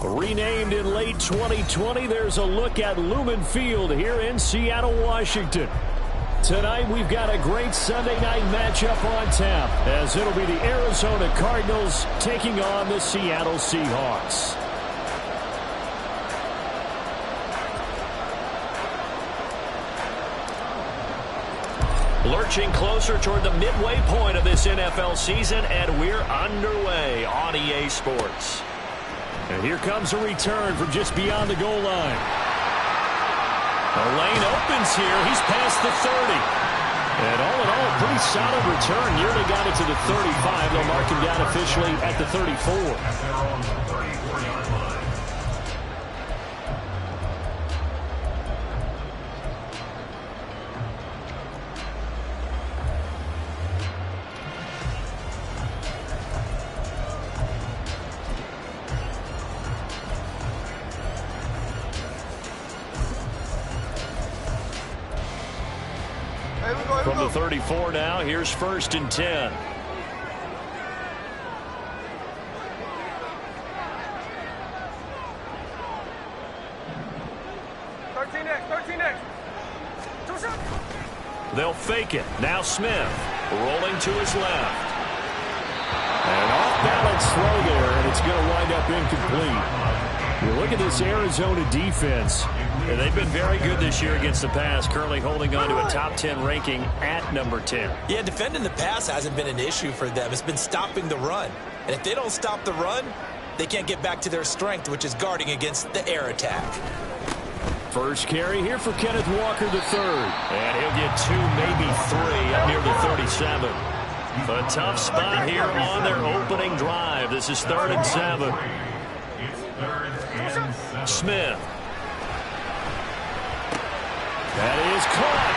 Renamed in late 2020, there's a look at Lumen Field here in Seattle, Washington. Tonight, we've got a great Sunday night matchup on tap, as it'll be the Arizona Cardinals taking on the Seattle Seahawks. Lurching closer toward the midway point of this NFL season, and we're underway on EA Sports. And here comes a return from just beyond the goal line. The lane opens here. He's past the 30. And all in all, a pretty solid return. Nearly got it to the 35. They'll mark him down officially at the 34. From the 34 now, here's 1st and 10. They'll fake it. Now Smith rolling to his left. An off-balance throw there, and it's going to wind up incomplete. You look at this Arizona defense, and they've been very good this year against the pass, currently holding on to a top 10 ranking at number 10. Yeah, defending the pass hasn't been an issue for them. It's been stopping the run. And if they don't stop the run, they can't get back to their strength, which is guarding against the air attack. First carry here for Kenneth Walker III. And he'll get 2, maybe 3 up near the 37. A tough spot here on their opening drive. This is 3rd and 7. Smith. That is caught.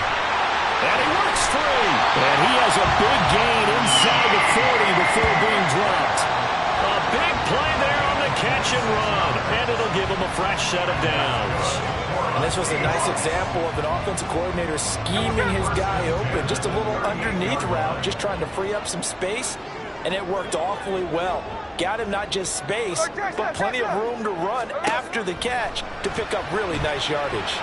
And he works free. And he has a big gain inside the 40 before being dropped. A big play there on the catch and run. And it'll give him a fresh set of downs. And this was a nice example of an offensive coordinator scheming his guy open. Just a little underneath route, just trying to free up some space. And it worked awfully well. Got him not just space, but plenty of room to run after the catch to pick up really nice yardage.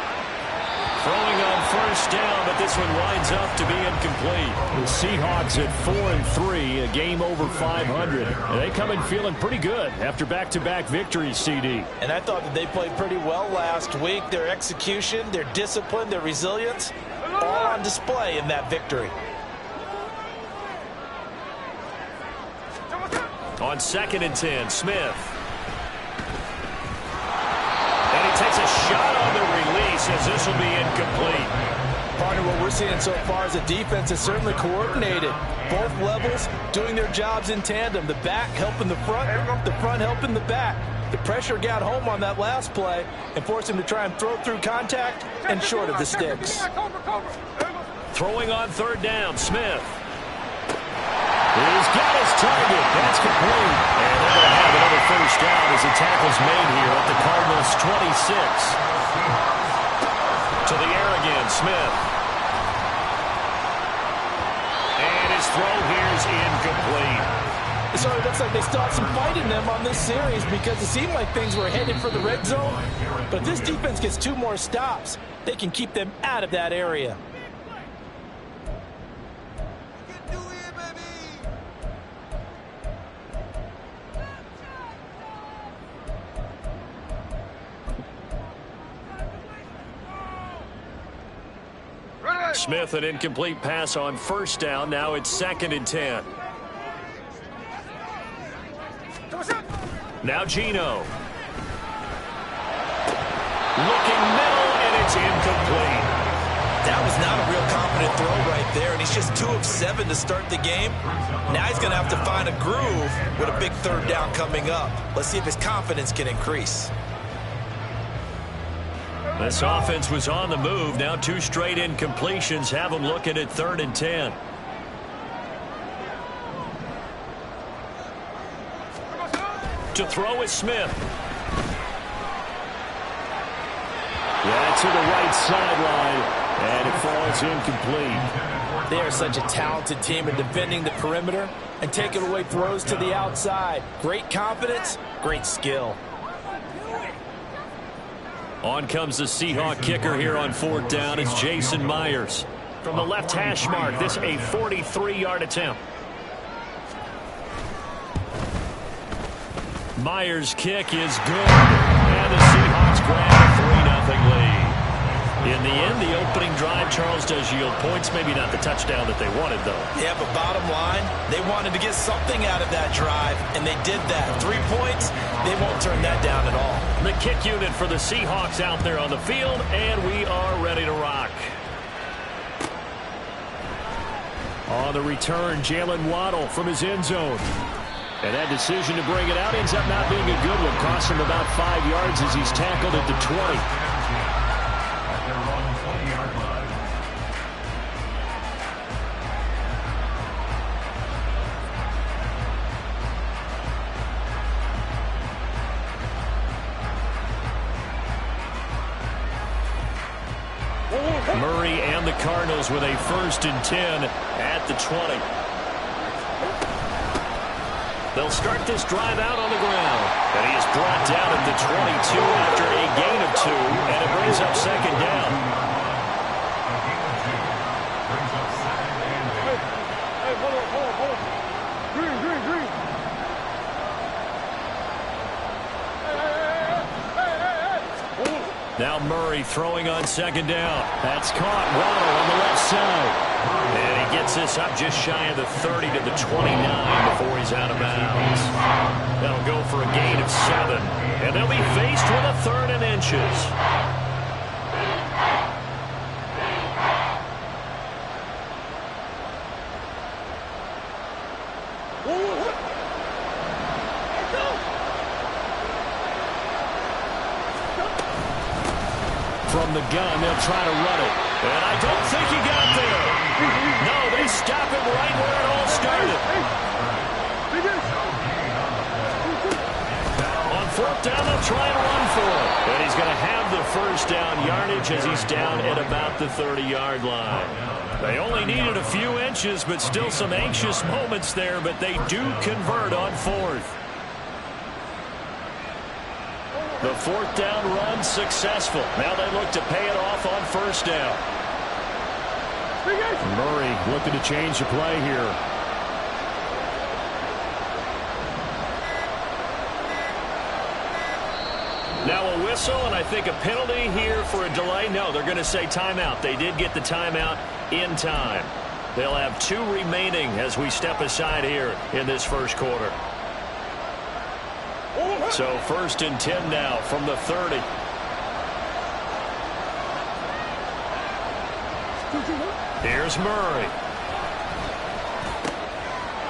Throwing on 1st down, but this one winds up to be incomplete. The Seahawks at 4-3, a game over 500. And they come in feeling pretty good after back-to-back victories, CD. And I thought that they played pretty well last week. Their execution, their discipline, their resilience, all on display in that victory. On 2nd and 10, Smith. And he takes a shot on the release as this will be incomplete. Partner, what we're seeing so far as a defense is certainly coordinated. Both levels doing their jobs in tandem. The back helping the front helping the back. The pressure got home on that last play and forced him to try and throw through contact and short of the sticks. Throwing on 3rd down, Smith. He's got his target. That's complete. And they're going to have another 1st down as the tackle's made here at the Cardinals' 26. To the air again, Smith. And his throw here is incomplete. So it looks like they still have some fight in them on this series because it seemed like things were headed for the red zone. But if this defense gets 2 more stops, they can keep them out of that area. Smith, an incomplete pass on 1st down. Now it's 2nd and 10. Now Geno. Looking middle, and it's incomplete. That was not a real confident throw right there, and he's just 2 of 7 to start the game. Now he's going to have to find a groove with a big 3rd down coming up. Let's see if his confidence can increase. This offense was on the move. Now 2 straight incompletions have them looking at 3rd and 10. To throw is Smith. Yeah, to the right sideline, and it falls incomplete. They are such a talented team in defending the perimeter and taking away throws to the outside. Great confidence, great skill. On comes the Seahawk kicker here on 4th down. It's Jason Myers. From the left hash mark, this a 43-yard attempt. Myers' kick is good. And the Seahawks grab a 3-0 lead. In the end, the opening drive, Charles, does yield points. Maybe not the touchdown that they wanted, though. Yeah, but bottom line, they wanted to get something out of that drive, and they did that. 3 points, they won't turn that down at all. The kick unit for the Seahawks out there on the field, and we are ready to rock. On the return, Jalen Waddle from his end zone. And that decision to bring it out ends up not being a good one. Costs him about 5 yards as he's tackled at the 20. Murray and the Cardinals with a 1st and 10 at the 20. They'll start this drive out on the ground. And he is brought down at the 22 after a gain of 2, and it brings up 2nd down. Now Murray throwing on 2nd down. That's caught. Waddle on the left side. And he gets this up just shy of the 30 to the 29 before he's out of bounds. That'll go for a gain of 7. And they'll be faced with a 3rd and inches. From the gun, they'll try to run it. And I don't think he got there. No, they stop him right where it all started. On 4th down, they'll try and run for it. And he's going to have the 1st down yardage as he's down at about the 30-yard line. They only needed a few inches, but still some anxious moments there, but they do convert on 4th. The 4th down run successful. Now they look to pay it off on 1st down. Murray looking to change the play here. Now a whistle, and I think a penalty here for a delay. No, they're going to say timeout. They did get the timeout in time. They'll have 2 remaining as we step aside here in this 1st quarter. So 1st and 10 now from the 30. Here's Murray.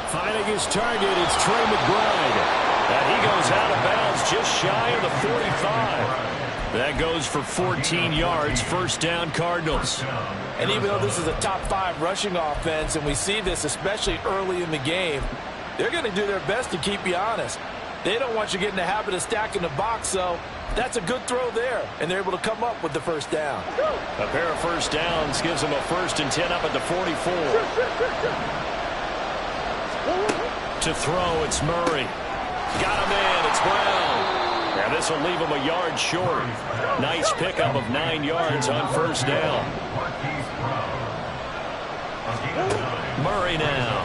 Finding his target, it's Trey McBride. And he goes out of bounds just shy of the 45. That goes for 14 yards. 1st down, Cardinals. And even though this is a top 5 rushing offense, and we see this especially early in the game, they're going to do their best to keep you honest. They don't want you getting the habit of stacking the box, so that's a good throw there, and they're able to come up with the 1st down. A pair of 1st downs gives them a 1st and 10 up at the 44. To throw, it's Murray. Got him in, it's Brown. And this will leave him a yard short. Nice pickup of 9 yards on 1st down. Murray now.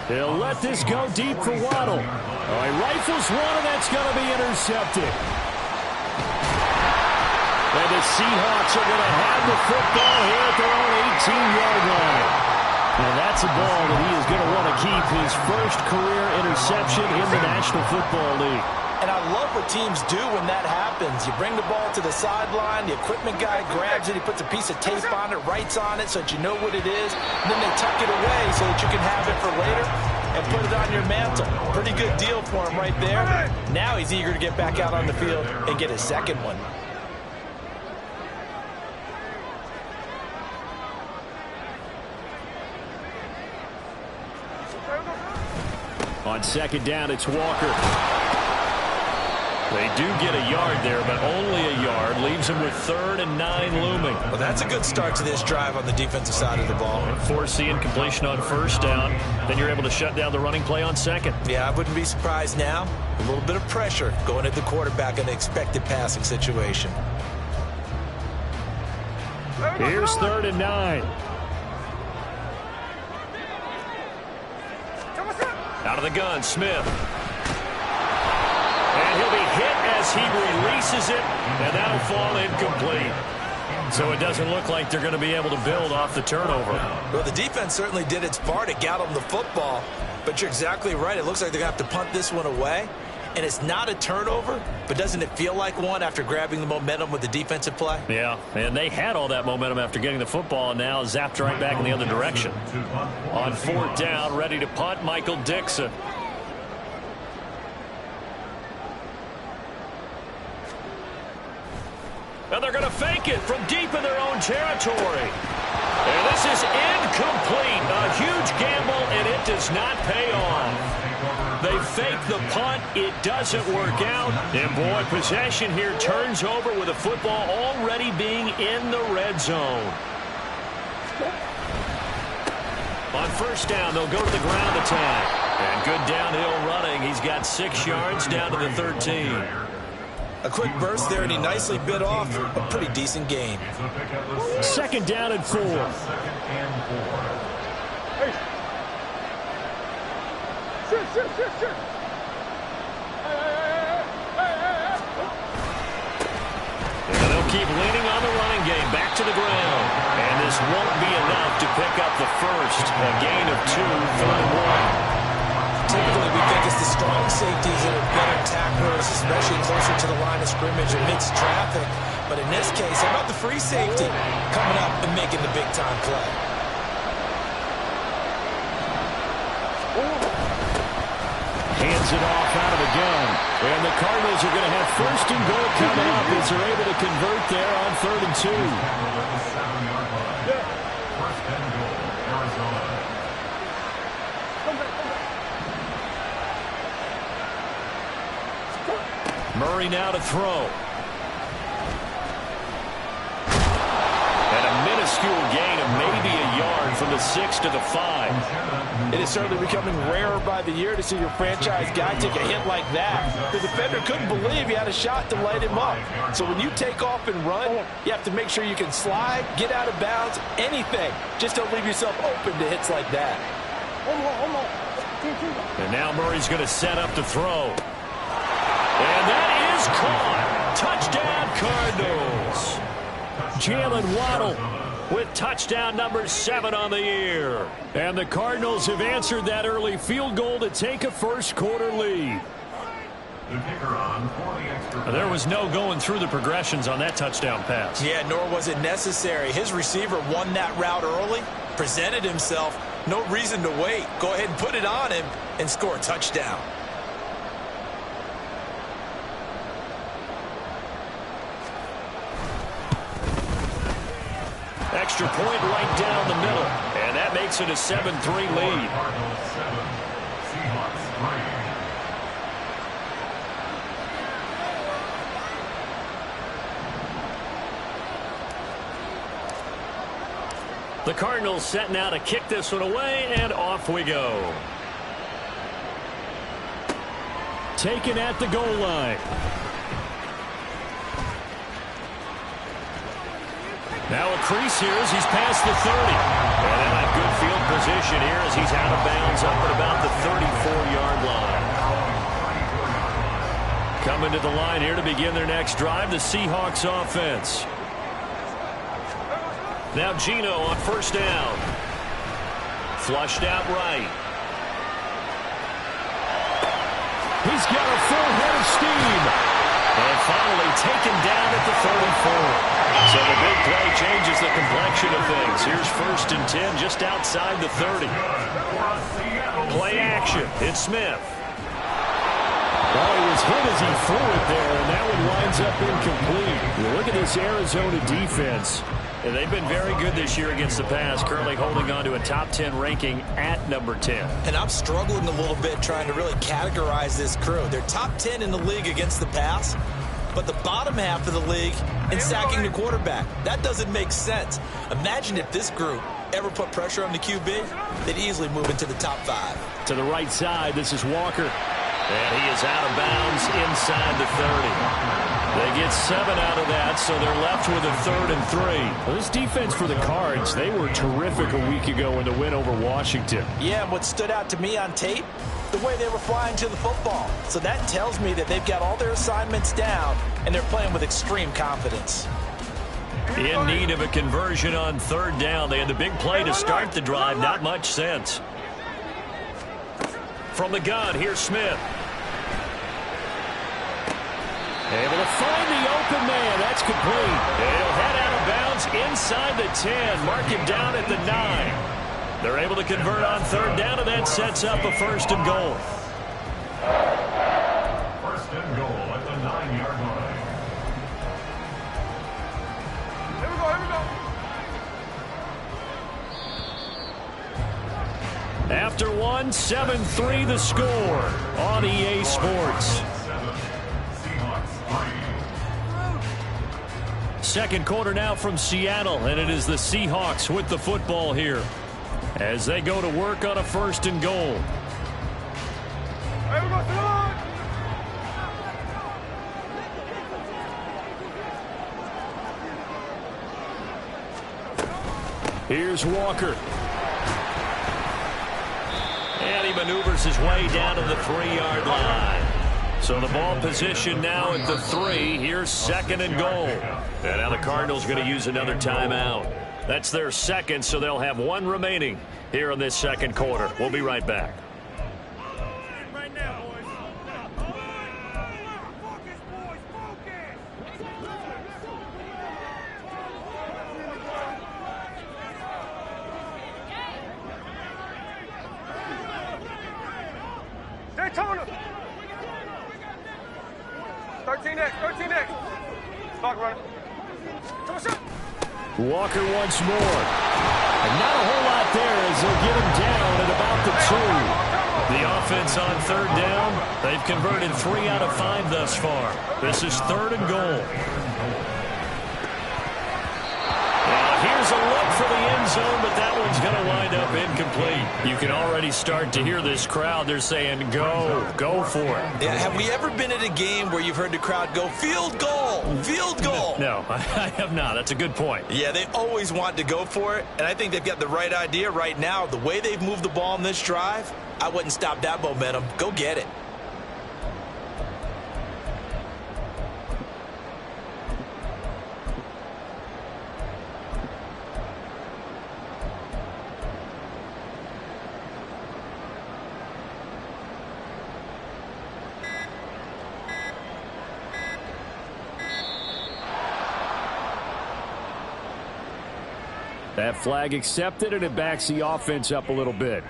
He'll let this go deep for Waddle. Oh, he rifles one, and that's going to be intercepted. And the Seahawks are going to have the football here at their own 18-yard line. And that's a ball that he is going to want to keep, his 1st career interception in the National Football League. And I love what teams do when that happens. You bring the ball to the sideline, the equipment guy grabs it, he puts a piece of tape on it, writes on it so that you know what it is, and then they tuck it away so that you can have it for later and put it on your mantle. Pretty good deal for him right there. Now he's eager to get back out on the field and get his 2nd one. On 2nd down, it's Walker. They do get a yard there, but only a yard. Leaves them with 3rd and 9 looming. Well, that's a good start to this drive on the defensive side of the ball. Force the incompletion on 1st down. Then you're able to shut down the running play on 2nd. Yeah, I wouldn't be surprised now. A little bit of pressure going at the quarterback in an expected passing situation. Here's 3rd and 9. Out of the gun, Smith. And he'll be hit as he releases it, and that'll fall incomplete. So it doesn't look like they're going to be able to build off the turnover. Well, the defense certainly did its part to get them the football, but you're exactly right. It looks like they're going to have to punt this one away, and it's not a turnover, but doesn't it feel like one after grabbing the momentum with the defensive play? Yeah, and they had all that momentum after getting the football, and now zapped right back in the other direction. On 4th down, ready to punt, Michael Dixon. And they're going to fake it from deep in their own territory. And this is incomplete. A huge gamble, and it does not pay off. They fake the punt. It doesn't work out. And, boy, possession here turns over with the football already being in the red zone. On 1st down, they'll go to the ground attack. And good downhill running. He's got 6 yards down to the 13. A quick burst there, and he nicely bit off a pretty decent gain. 2nd down and 4. And they'll keep leaning on the running game. Back to the ground. And this won't be enough to pick up the first. A gain of 2, 3rd and 1. Typically, we think it's the strong safeties that are better tacklers, especially closer to the line of scrimmage amidst traffic. But in this case, how about the free safety coming up and making the big-time play? Hands it off out of the gun. And the Cardinals are going to have 1st and goal coming up as they're able to convert there on 3rd and 2. Murray now to throw. And a minuscule gain of maybe a yard from the 6 to the 5. It is certainly becoming rarer by the year to see your franchise guy take a hit like that. The defender couldn't believe he had a shot to light him up. So when you take off and run, you have to make sure you can slide, get out of bounds, anything. Just don't leave yourself open to hits like that. And now Murray's going to set up to throw. And that is caught. Touchdown, Cardinals. Jalen Waddle with touchdown number 7 on the year. And the Cardinals have answered that early field goal to take a first-quarter lead. There was no going through the progressions on that touchdown pass. Yeah, nor was it necessary. His receiver won that route early, presented himself. No reason to wait. Go ahead and put it on him and score a touchdown. Extra point right down the middle. And that makes it a 7-3 lead. The Cardinals set now to kick this one away, and off we go. Taken at the goal line. Now a crease here as he's past the 30. And in a good field position here as he's out of bounds up at about the 34-yard line. Coming to the line here to begin their next drive, the Seahawks offense. Now Geno on 1st down. Flushed out right. He's got a full head of steam. And finally taken down at the 34. So the big play changes the complexion of things. Here's 1st and 10 just outside the 30. Play action. It's Smith. Well, he was hit as he threw it there, and that one winds up incomplete. You look at this Arizona defense. And they've been very good this year against the pass, currently holding on to a top 10 ranking at number 10. And I'm struggling a little bit trying to really categorize this crew. They're top 10 in the league against the pass, but the bottom half of the league in sacking the quarterback. That doesn't make sense. Imagine if this group ever put pressure on the QB, they'd easily move into the top 5. To the right side, this is Walker. And he is out of bounds inside the 30. They get 7 out of that, so they're left with a 3rd and 3. Well, this defense for the Cards, they were terrific a week ago in the win over Washington. Yeah, and what stood out to me on tape, the way they were flying to the football. So that tells me that they've got all their assignments down, and they're playing with extreme confidence. In need of a conversion on 3rd down. They had the big play to start the drive. Not much sense. From the gun, here's Smith. Able to find the open man. That's complete. He'll head out of bounds inside the 10. Mark him down at the 9. They're able to convert on 3rd down, and that sets up a 1st and goal. 1st and goal at the 9-yard line. Here we go. After one, 7-3 the score on EA Sports. Second quarter now from Seattle, and it is the Seahawks with the football here as they go to work on a 1st and goal. Here's Walker. And he maneuvers his way down to the 3-yard line. So the ball position now at the 3. Here's 2nd and goal. And now the Cardinals going to use another timeout. That's their 2nd, so they'll have 1 remaining here in this 2nd quarter. We'll be right back. Daytona! 13X, 13X. Clock running. Walker once more. And not a whole lot there as they'll get him down at about the 2. The offense on 3rd down, they've converted 3 out of 5 thus far. This is 3rd and goal. Here's a look for the end zone, but that one's going to wind up incomplete. You can already start to hear this crowd. They're saying, go for it. Yeah, have we ever been at a game where you've heard the crowd go, field goal, field goal? No, I have not. That's a good point. Yeah, they always want to go for it, and I think they've got the right idea right now. The way they've moved the ball in this drive, I wouldn't stop that momentum. Go get it. That flag accepted, and it backs the offense up a little bit.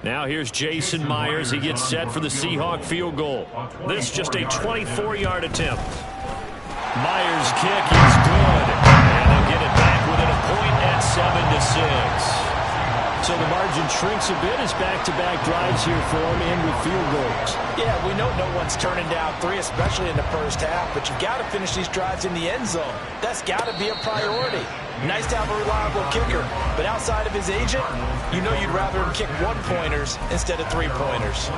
Now here's Jason Myers. He gets set for the Seahawk field goal. This just a 24-yard attempt. Myers' kick is good, and they'll get it back within a point at 7-6. So the margin shrinks a bit as back-to-back drives here for him and with field goals. Yeah, we know no one's turning down 3, especially in the first half, but you've got to finish these drives in the end zone. That's got to be a priority. Nice to have a reliable kicker, but outside of his agent, you know you'd rather him kick 1-pointers instead of 3-pointers.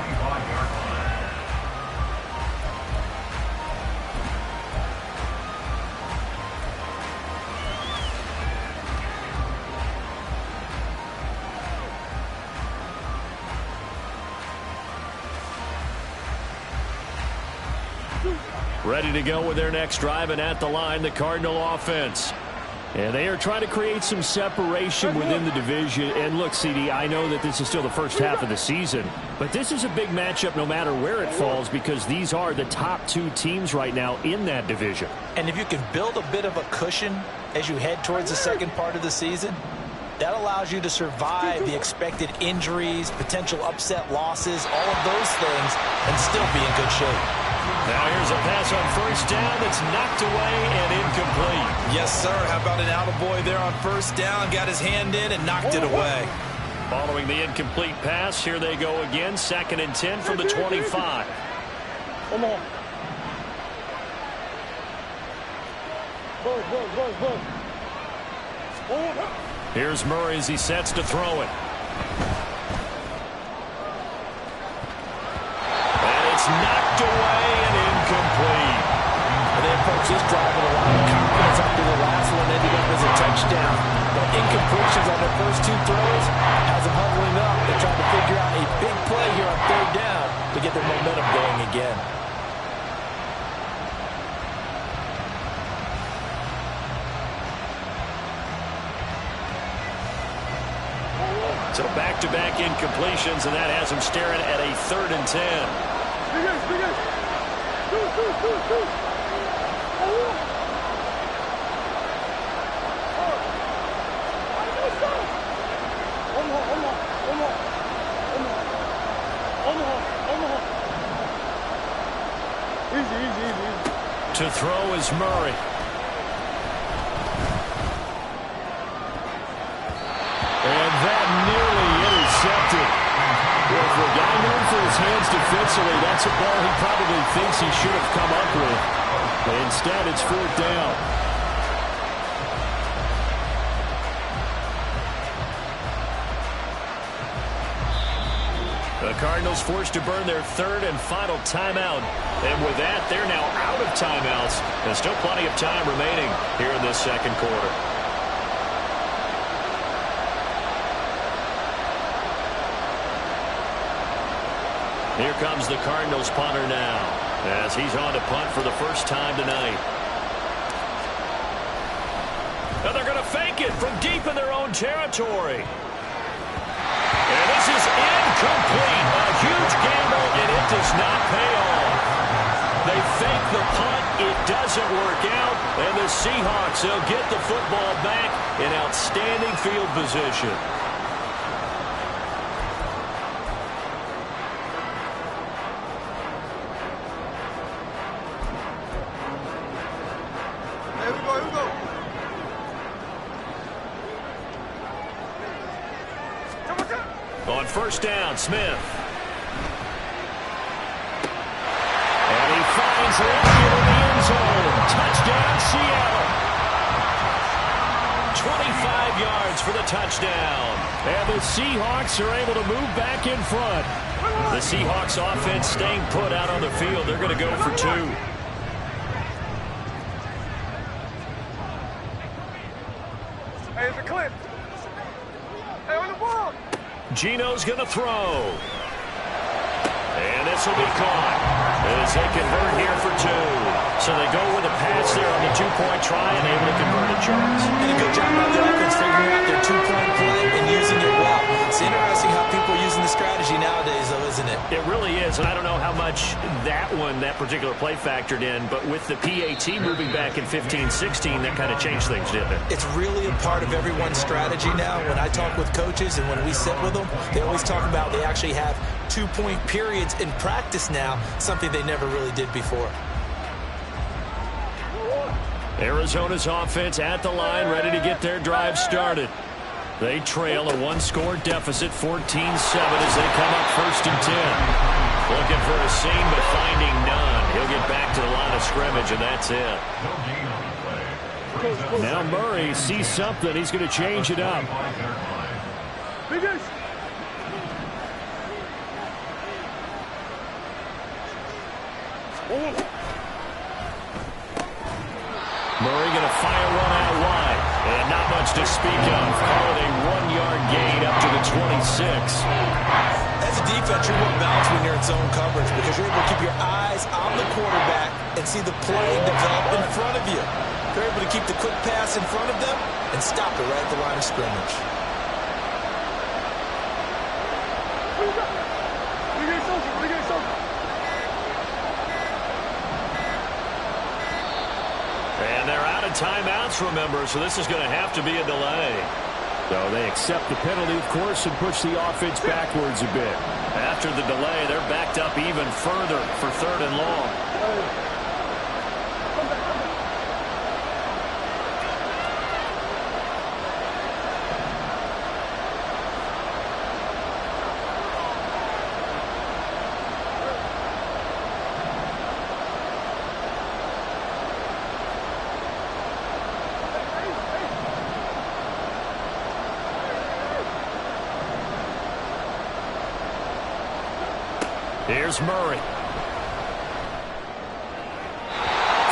Ready to go with their next drive, and at the line, the Cardinal offense. And they are trying to create some separation within the division. And look, CD, I know that this is still the first half of the season, but this is a big matchup no matter where it falls because these are the top two teams right now in that division. And if you can build a bit of a cushion as you head towards the second part of the season, that allows you to survive the expected injuries, potential upset losses, all of those things, and still be in good shape. Now here's a pass on first down that's knocked away and incomplete. Yes, sir. How about an attaboy there on first down? Got his hand in and knocked it away. Following the incomplete pass, here they go again. 2nd and 10 from the 25. Come on. Here's Murray as he sets to throw it. And it's knocked away and incomplete. And then, folks, this drive with a lot of confidence after the last one ended up as a touchdown. But incompletions on their first two throws has them huddling up. They're trying to figure out a big play here on 3rd down to get their momentum going again. So back-to-back incompletions, and that has him staring at a 3rd and 10. Easy. To throw is Murray. And that nearly intercepted. Well, for a guy known for his hands defensively, that's a ball he probably thinks he should have come up with. But instead, it's 4th down. The Cardinals forced to burn their 3rd and final timeout. And with that, they're now out of timeouts. There's still plenty of time remaining here in this second quarter. Here comes the Cardinals punter now as he's on to punt for the first time tonight. Now they're going to fake it from deep in their own territory. And this is incomplete. A huge gamble, and it does not pay off. They fake the punt. It doesn't work out. And the Seahawks, they'll get the football back in outstanding field position. On first down, Smith. And he finds Layfield in the end zone. Touchdown, Seattle. 25 yards for the touchdown. And the Seahawks are able to move back in front. The Seahawks offense staying put out on the field. They're going to go for 2. Hey, it's a clip. Hey, on the ball. Gino's going to throw. And this will be caught as they convert here for 2. So they go with a pass there on the 2-point try and able to convert it, Charles. And a good job by the offense figuring out their 2-point play and using it well. It's interesting how people are using the strategy nowadays, though, isn't it? It really is, and I don't know how much that particular play factored in, but with the PAT moving back in 15-16, that kind of changed things, didn't it? It's really a part of everyone's strategy now. When I talk with coaches and when we sit with them, they always talk about they actually have 2-point periods in practice now, something they never really did before. Arizona's offense at the line, ready to get their drive started. They trail a 1-score deficit, 14-7, as they come up 1st and 10. Looking for a seam, but finding none. He'll get back to the line of scrimmage, and that's it. Now Murray sees something. He's going to change it up. Murray going to fire one out wide. And not much to speak of. Call it a 1-yard gain up to the 26. As a defense, you're more balanced when you're in zone coverage because you're able to keep your eyes on the quarterback and see the play develop in front of you. They're able to keep the quick pass in front of them and stop it right at the line of scrimmage. And they're out of timeouts, remember, so this is going to have to be a delay. So they accept the penalty, of course, and push the offense backwards a bit. After the delay, they're backed up even further for 3rd and long. Here's Murray.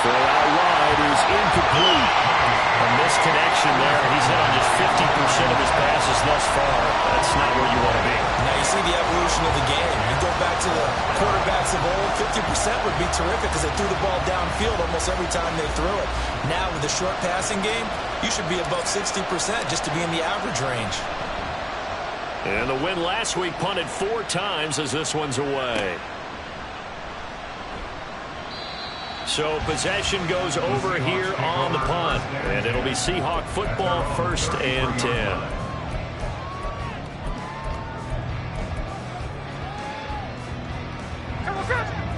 Throw out wide is incomplete. A misconnection there. He's hit on just 50% of his passes thus far. That's not where you want to be. Now you see the evolution of the game. You go back to the quarterbacks of old, 50% would be terrific because they threw the ball downfield almost every time they threw it. Now with the short passing game, you should be above 60% just to be in the average range. And the win last week punted 4 times as this one's away. So possession goes over here on the punt. And it'll be Seahawk football, 1st and 10.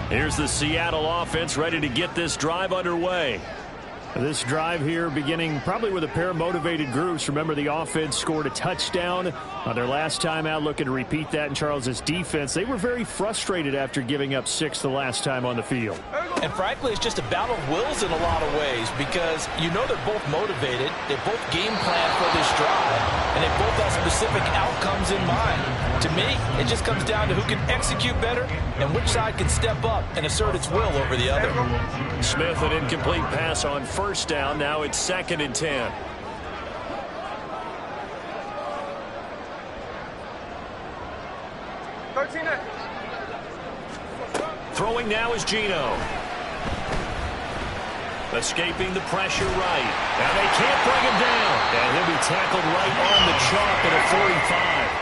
Here's the Seattle offense ready to get this drive underway. This drive here beginning probably with a pair of motivated groups. Remember, the offense scored a touchdown on their last time out, looking to repeat that in Charles's defense. They were very frustrated after giving up 6 the last time on the field. And frankly, it's just a battle of wills in a lot of ways because you know they're both motivated. They both game plan for this drive, and they both have specific outcomes in mind. To me, it just comes down to who can execute better and which side can step up and assert its will over the other. Smith, an incomplete pass on 1st down. Now it's 2nd and 10. Throwing now is Geno. Escaping the pressure right. Now they can't bring him down. And he'll be tackled right on the chalk at a 45.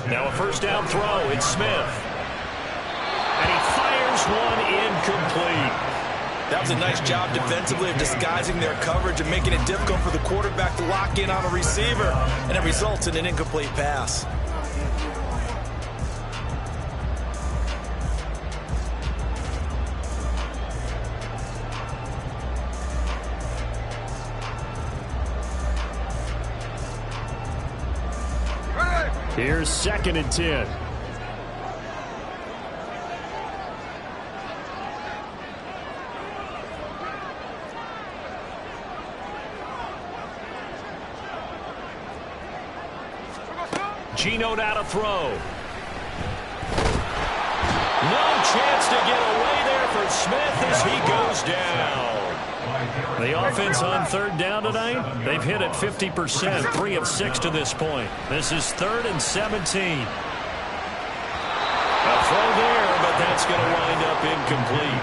Now a 1st down throw. It's Smith. And he fires one incomplete. That was a nice job defensively of disguising their coverage and making it difficult for the quarterback to lock in on a receiver. And it results in an incomplete pass. Here's 2nd and 10. Geno now to throw. No chance to get away there for Smith as he goes down. The offense on 3rd down tonight, they've hit it 50%, 3 of 6 to this point. This is 3rd and 17. A throw there, but that's going to wind up incomplete.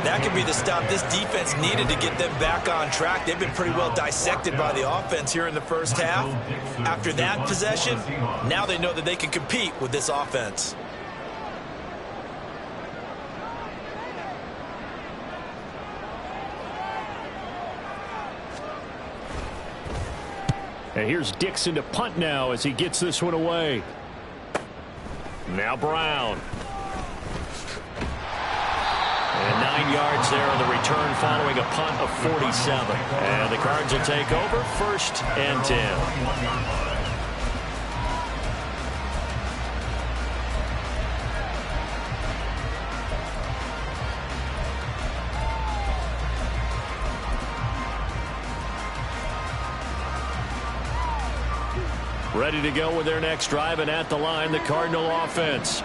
That could be the stop this defense needed to get them back on track. They've been pretty well dissected by the offense here in the 1st half. After that possession, now they know that they can compete with this offense. And here's Dixon to punt now as he gets this one away. Now Brown. And 9 yards there on the return following a punt of 47. And the Cards will take over, 1st and 10. Ready to go with their next drive, and at the line, the Cardinal offense.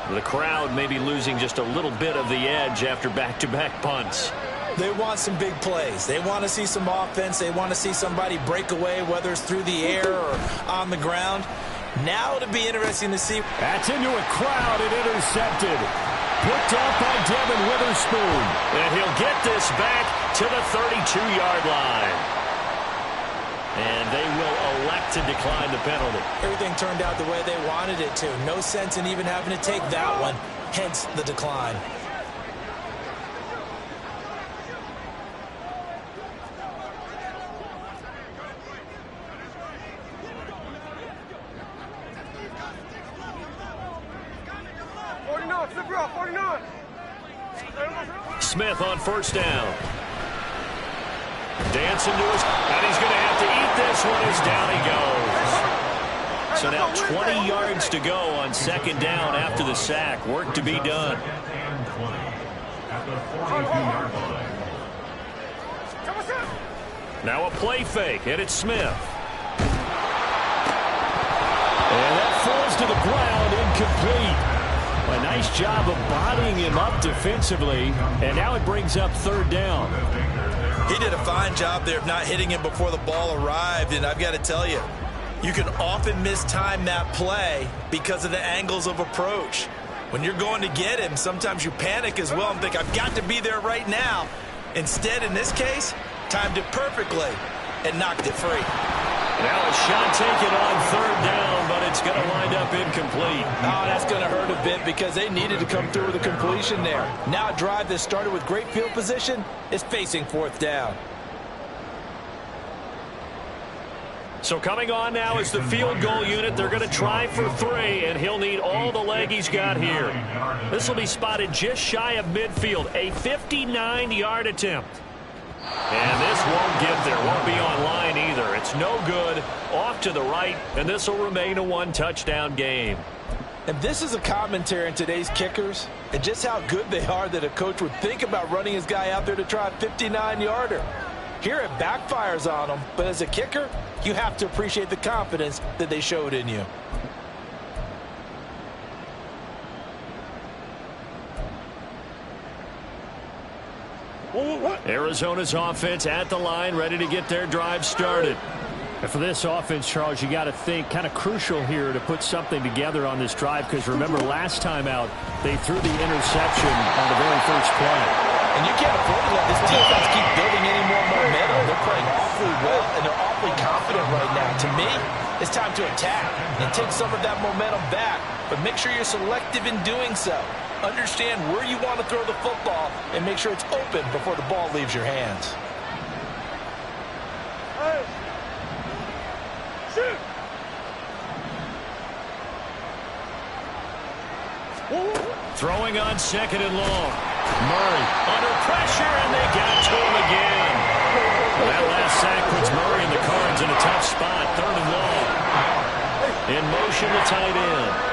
The crowd may be losing just a little bit of the edge after back-to-back punts. They want some big plays. They want to see some offense. They want to see somebody break away, whether it's through the air or on the ground. Now it'll be interesting to see. That's into a crowd and intercepted. Picked up by Devin Witherspoon. And he'll get this back to the 32-yard line. And they will elect to decline the penalty. Everything turned out the way they wanted it to. No sense in even having to take that one, hence the decline. Smith on first down. Dancing to his, and he's going to have to eat this one as down he goes. So now 20 yards to go on second down after the sack. Work to be done. Now a play fake, and it's Smith. And that falls to the ground, incomplete. A nice job of bodying him up defensively, and now it brings up third down. He did a fine job there of not hitting him before the ball arrived, and I've got to tell you, you can often mistime that play because of the angles of approach. When you're going to get him, sometimes you panic as well and think, I've got to be there right now. Instead, in this case, timed it perfectly and knocked it free. Now a shot taken on third down, but it's going to wind up incomplete. Oh, that's going to hurt a bit because they needed to come through with a completion there. Now a drive that started with great field position is facing fourth down. So coming on now is the field goal unit. They're going to try for 3, and he'll need all the leg he's got here. This will be spotted just shy of midfield, a 59-yard attempt. And this won't get there, won't be on line either. It's no good, off to the right, and this will remain a one-touchdown game. And this is a commentary on today's kickers and just how good they are that a coach would think about running his guy out there to try a 59-yarder. Here it backfires on them, but as a kicker, you have to appreciate the confidence that they showed in you. Arizona's offense at the line, ready to get their drive started. And for this offense, Charles, you got to think kind of crucial here to put something together on this drive, because remember last time out, they threw the interception on the very first play. And you can't afford to let this defense keep building any more momentum. They're playing awfully well, and they're awfully confident right now. To me, it's time to attack and take some of that momentum back, but make sure you're selective in doing so. Understand where you want to throw the football and make sure it's open before the ball leaves your hands. Hey. Shoot. Throwing on second and long. Murray under pressure, and they got to him again. That last sack puts Murray and the Cards in a tough spot. Third and long. In motion, the tight end.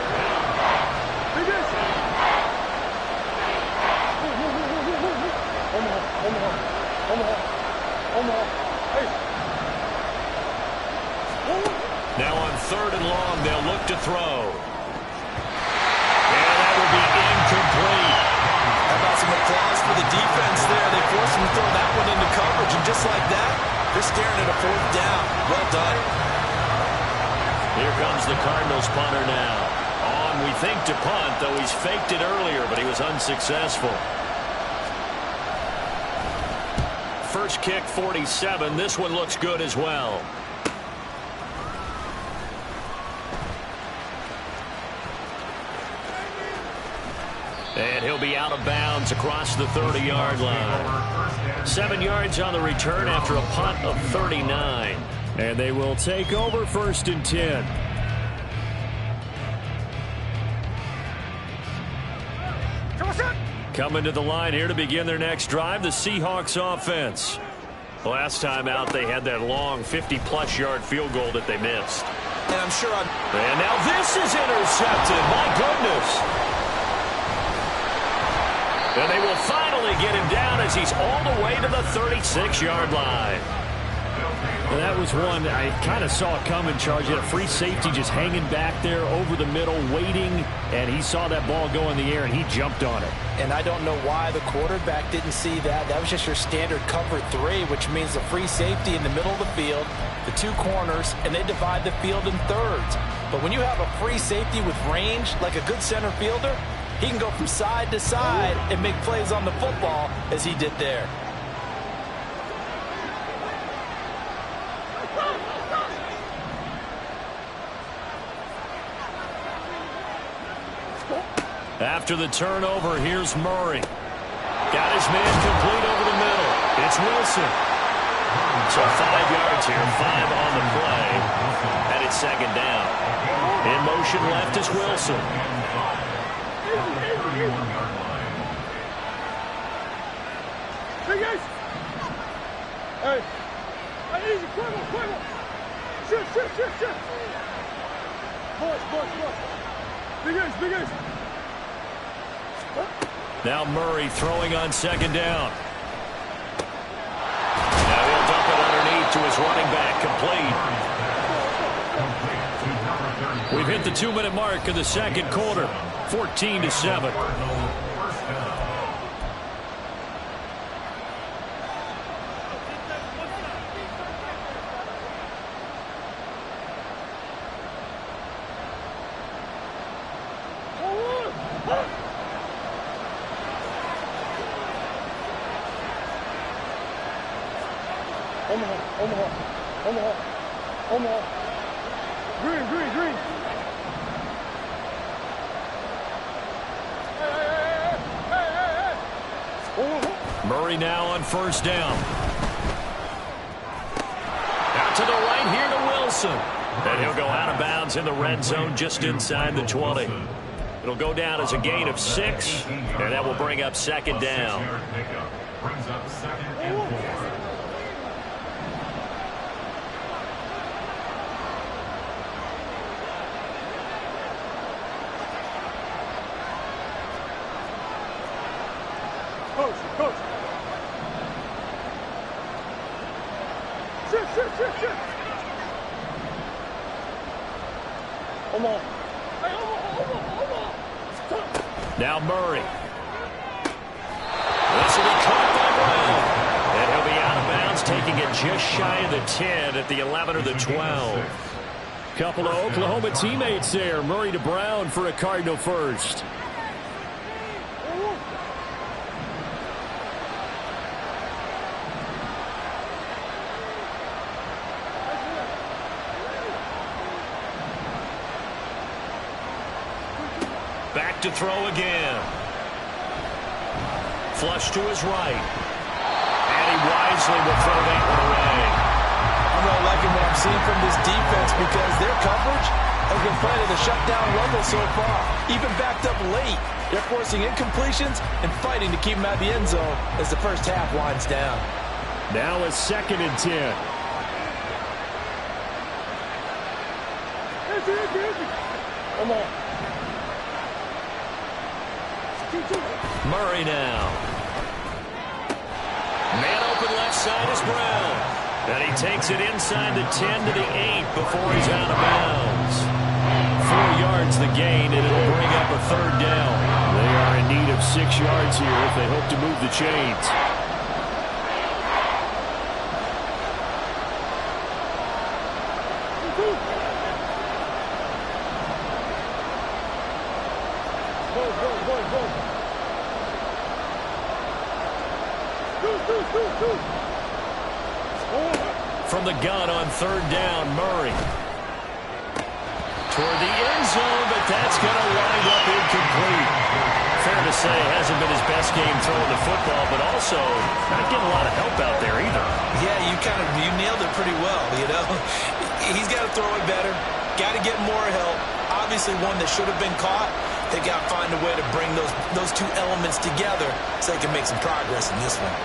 Now on third and long, they'll look to throw. And that will be incomplete. How about some applause for the defense there? They forced him to throw that one into coverage, and just like that, they're staring at a fourth down. Well done. Here comes the Cardinals punter now. On, we think, to punt, though he's faked it earlier, but he was unsuccessful. First kick, 47. This one looks good as well. And he'll be out of bounds across the 30-yard line. 7 yards on the return after a punt of 39. And they will take over first and 10. Coming to the line here to begin their next drive, the Seahawks offense. Last time out, they had that long 50-plus yard field goal that they missed. And I'm sure And now this is intercepted. My goodness. And they will finally get him down as he's all the way to the 36-yard line. And that was one I kind of saw coming, Charge. He had a free safety just hanging back there over the middle, waiting, and he saw that ball go in the air, and he jumped on it. And I don't know why the quarterback didn't see that. That was just your standard cover 3, which means the free safety in the middle of the field, the 2 corners, and they divide the field in thirds. But when you have a free safety with range, like a good center fielder, he can go from side to side and make plays on the football as he did there. After the turnover, here's Murray. Got his man complete over the middle. It's Wilson. So 5 yards here, 5 on the play. And it's second down. In motion left is Wilson. Hey, guys. Hey. Hey, easy. Quick. Shift. Boys. Big ace. Now Murray throwing on second down. Now he'll dump it underneath to his running back, complete. We've hit the 2-minute mark in the second quarter, 14-7. Omaha. Green. Hey. Murray now on first down. Out to the right here to Wilson. And he'll go out of bounds in the red zone just inside the 20. It'll go down as a gain of 6, and that will bring up second down. Coach. Shift. Omaha. Hey, Omaha. Now Murray. This will be caught by Brown. And he'll be out of bounds, taking it just shy of the 10 at the 11 or the 12. Couple of Oklahoma teammates there. Murray to Brown for a Cardinal first. Back to throw again. Flush to his right. And he wisely will throw that one away. I'm really liking what I'm seeing from this defense because their coverage has been playing at the shutdown level so far. Even backed up late, they're forcing incompletions and fighting to keep them out of the end zone as the first half winds down. Now a 2nd and 10. Come on. Murray now. Man open left side is Brown. And he takes it inside the 10 to the 8 before he's out of bounds. 4 yards the gain, and it'll bring up a third down. They are in need of 6 yards here if they hope to move the chains. From the gun on third down, Murray. Toward the end zone, but that's going to wind up incomplete. Fair to say, hasn't been his best game throwing the football, but also not getting a lot of help out there either. Yeah, you nailed it pretty well, you know. He's got to throw it better, got to get more help. Obviously one that should have been caught. They got to find a way to bring those 2 elements together so they can make some progress in this one.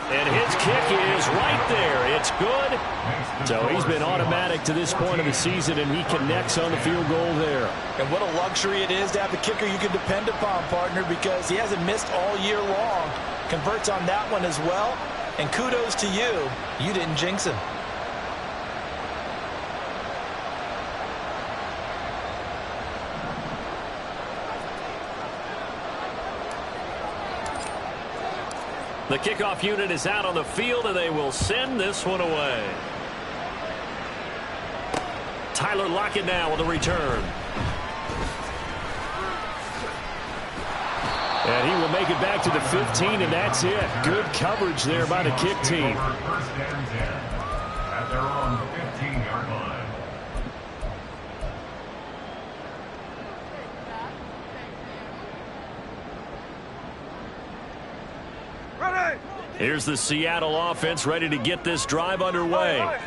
And his kick is right there. It's good. So he's been automatic to this point of the season, and he connects on the field goal there. And what a luxury it is to have a kicker you can depend upon, partner, because he hasn't missed all year long. Converts on that one as well. And kudos to you. You didn't jinx him. The kickoff unit is out on the field, and they will send this one away. Tyler Lockett now on the return. And he will make it back to the 15, and that's it. Good coverage there by the kick team. First and 10 at their own 15-yard line. Here's the Seattle offense ready to get this drive underway.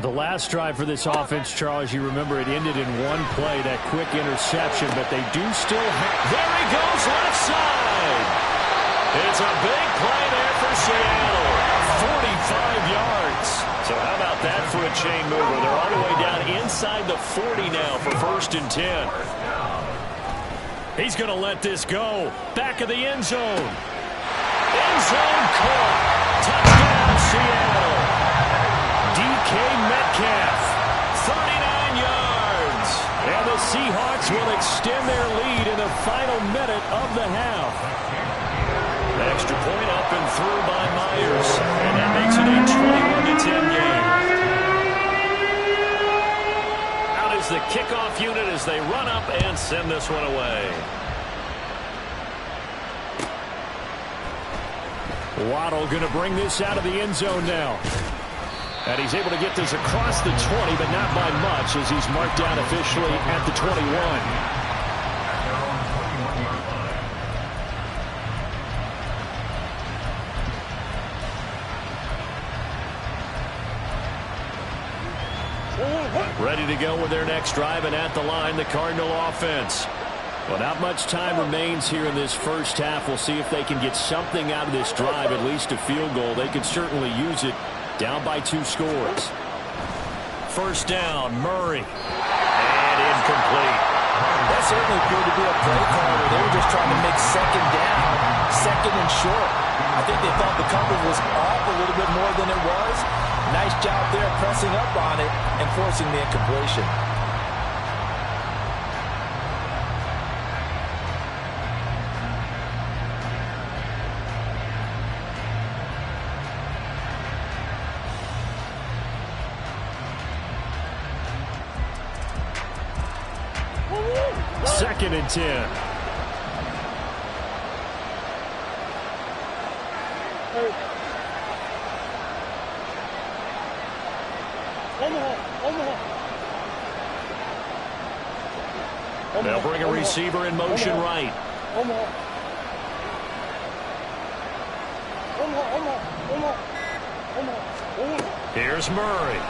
The last drive for this offense, Charles, you remember it ended in one play, that quick interception, but they do still have... There he goes, left side. It's a big play there for Seattle. 45 yards. So how about that for a chain mover? They're all the way down inside the 40 now for 1st and 10. He's going to let this go. Back of the end zone. End zone caught. Touchdown, Seattle. DK Metcalf, 39 yards. And the Seahawks will extend their lead in the final minute of the half. Extra point up and through by Myers. And that makes it a 21-10 game. Out is the kickoff unit as they run up and send this one away. Waddle going to bring this out of the end zone now. And he's able to get this across the 20, but not by much, as he's marked down officially at the 21. Ready to go with their next drive, and at the line, the Cardinal offense. Well, not much time remains here in this first half. We'll see if they can get something out of this drive, at least a field goal. They could certainly use it, down by 2 scores. First down, Murray. And incomplete. That certainly appeared to be a play call where they were just trying to make second down, second and short. I think they thought the coverage was off a little bit more than it was. Nice job there pressing up on it and forcing the incompletion. Second and 10. They'll bring a receiver in motion right. Here's Murray.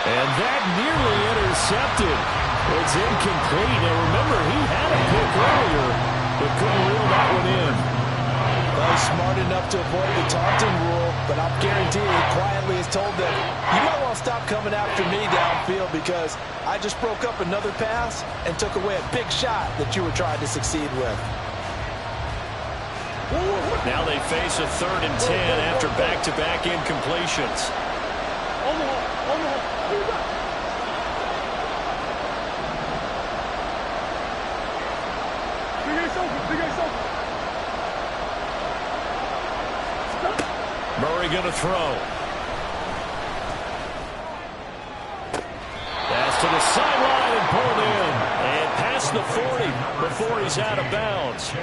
And that nearly intercepted. It's incomplete. Now remember, he had a pick earlier, but couldn't reel that one in. Well, he's smart enough to avoid the taunting rule, but I'm guaranteed he quietly has told them, you might want to stop coming after me downfield because I just broke up another pass and took away a big shot that you were trying to succeed with. Now they face a 3rd and 10 after back-to-back incompletions. Murray going to throw. Pass to the sideline and pulled in. And past the 40 before he's out of bounds.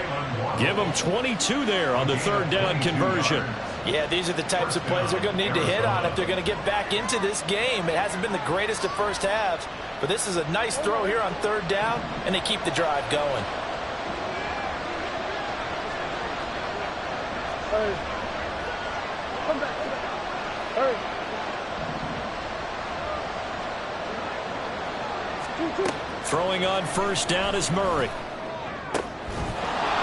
Give him 22 there on the 3rd down conversion. Yeah, these are the types of plays they're going to need to hit on if they're going to get back into this game. It hasn't been the greatest of first halves, but this is a nice throw here on 3rd down, and they keep the drive going. Throwing on 1st down is Murray.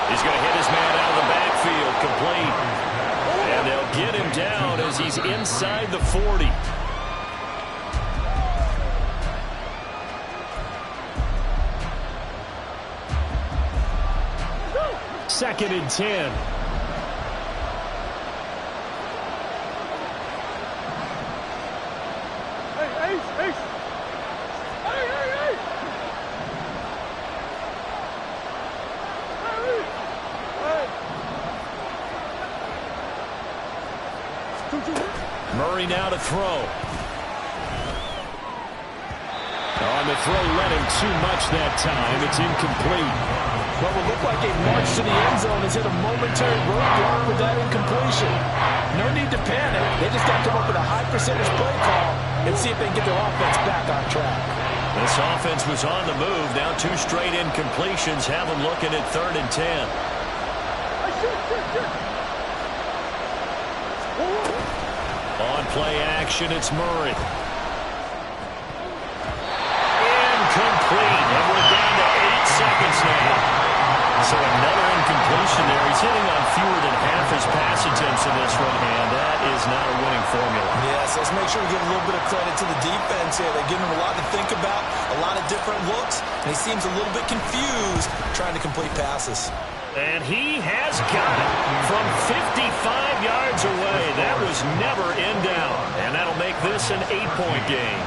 He's going to hit his man out of the backfield, complete. And they'll get him down as he's inside the 40. 2nd and 10. Murray now to throw. On the throw, led him too much that time. It's incomplete. What would look like a march to the end zone has hit a momentary roadblock with that incompletion. No need to panic. They just got to come up with a high percentage play call and see if they can get their offense back on track. This offense was on the move. Now 2 straight incompletions have them looking at 3rd and 10. On play action, it's Murray. Incomplete. And we're down to 8 seconds now. So another incompletion there. He's hitting on fewer than half his pass attempts in this one, and that is not a winning formula. Yes, let's make sure we give a little bit of credit to the defense here. They're giving him a lot to think about, a lot of different looks, and he seems a little bit confused trying to complete passes. And he has got it from 55 yards away. That was never in down. And that'll make this an 8-point game.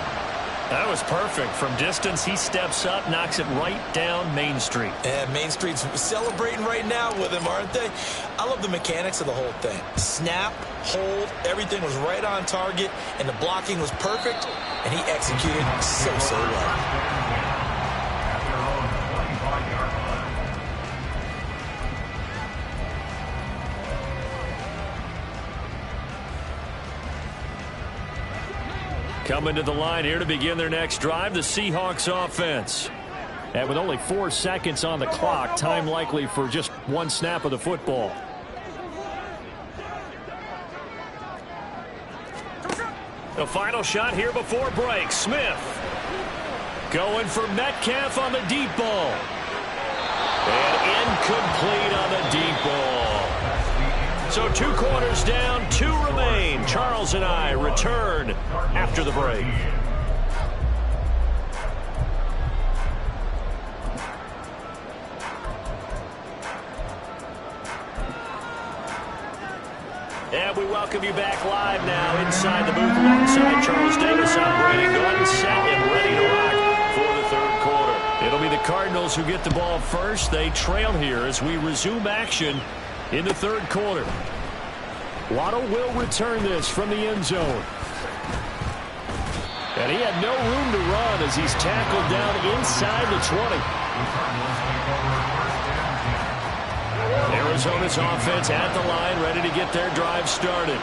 That was perfect. From distance, he steps up, knocks it right down Main Street. And Main Street's celebrating right now with him, aren't they? I love the mechanics of the whole thing. Snap, hold, everything was right on target, and the blocking was perfect, and he executed so well. Coming to the line here to begin their next drive, the Seahawks offense. And with only 4 seconds on the clock, time likely for just 1 snap of the football. The final shot here before break. Smith going for Metcalf on the deep ball. And incomplete on the deep ball. So 2 quarters down, 2 remain. Charles and I return after the break. And we welcome you back live now inside the booth alongside Charles Davis. I'm Brandon Gaudin, set and ready to rock for the 3rd quarter. It'll be the Cardinals who get the ball first. They trail here as we resume action in the 3rd quarter. Waddle will return this from the end zone. And he had no room to run as he's tackled down inside the 20. Arizona's offense at the line, ready to get their drive started.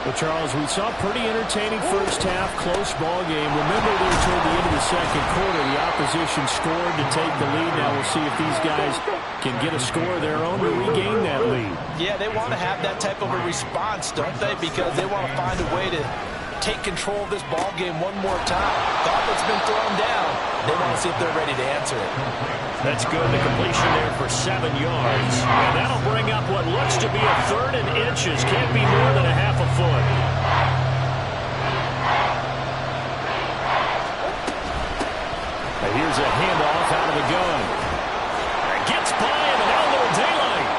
Well, Charles, we saw a pretty entertaining first half, close ball game. Remember there toward the end of the 2nd quarter, the opposition scored to take the lead. Now we'll see if these guys can get a score of their own to regain that lead. Yeah, they want to have that type of a response, don't they? Because they want to find a way to take control of this ball game one more time. The offense has been thrown down. They want to see if they're ready to answer it. That's good. The completion there for 7 yards. And that'll bring up what looks to be a 3rd and inches. Can't be more than a half a foot. And here's a handoff out of the gun. Gets by him, and now a little daylight.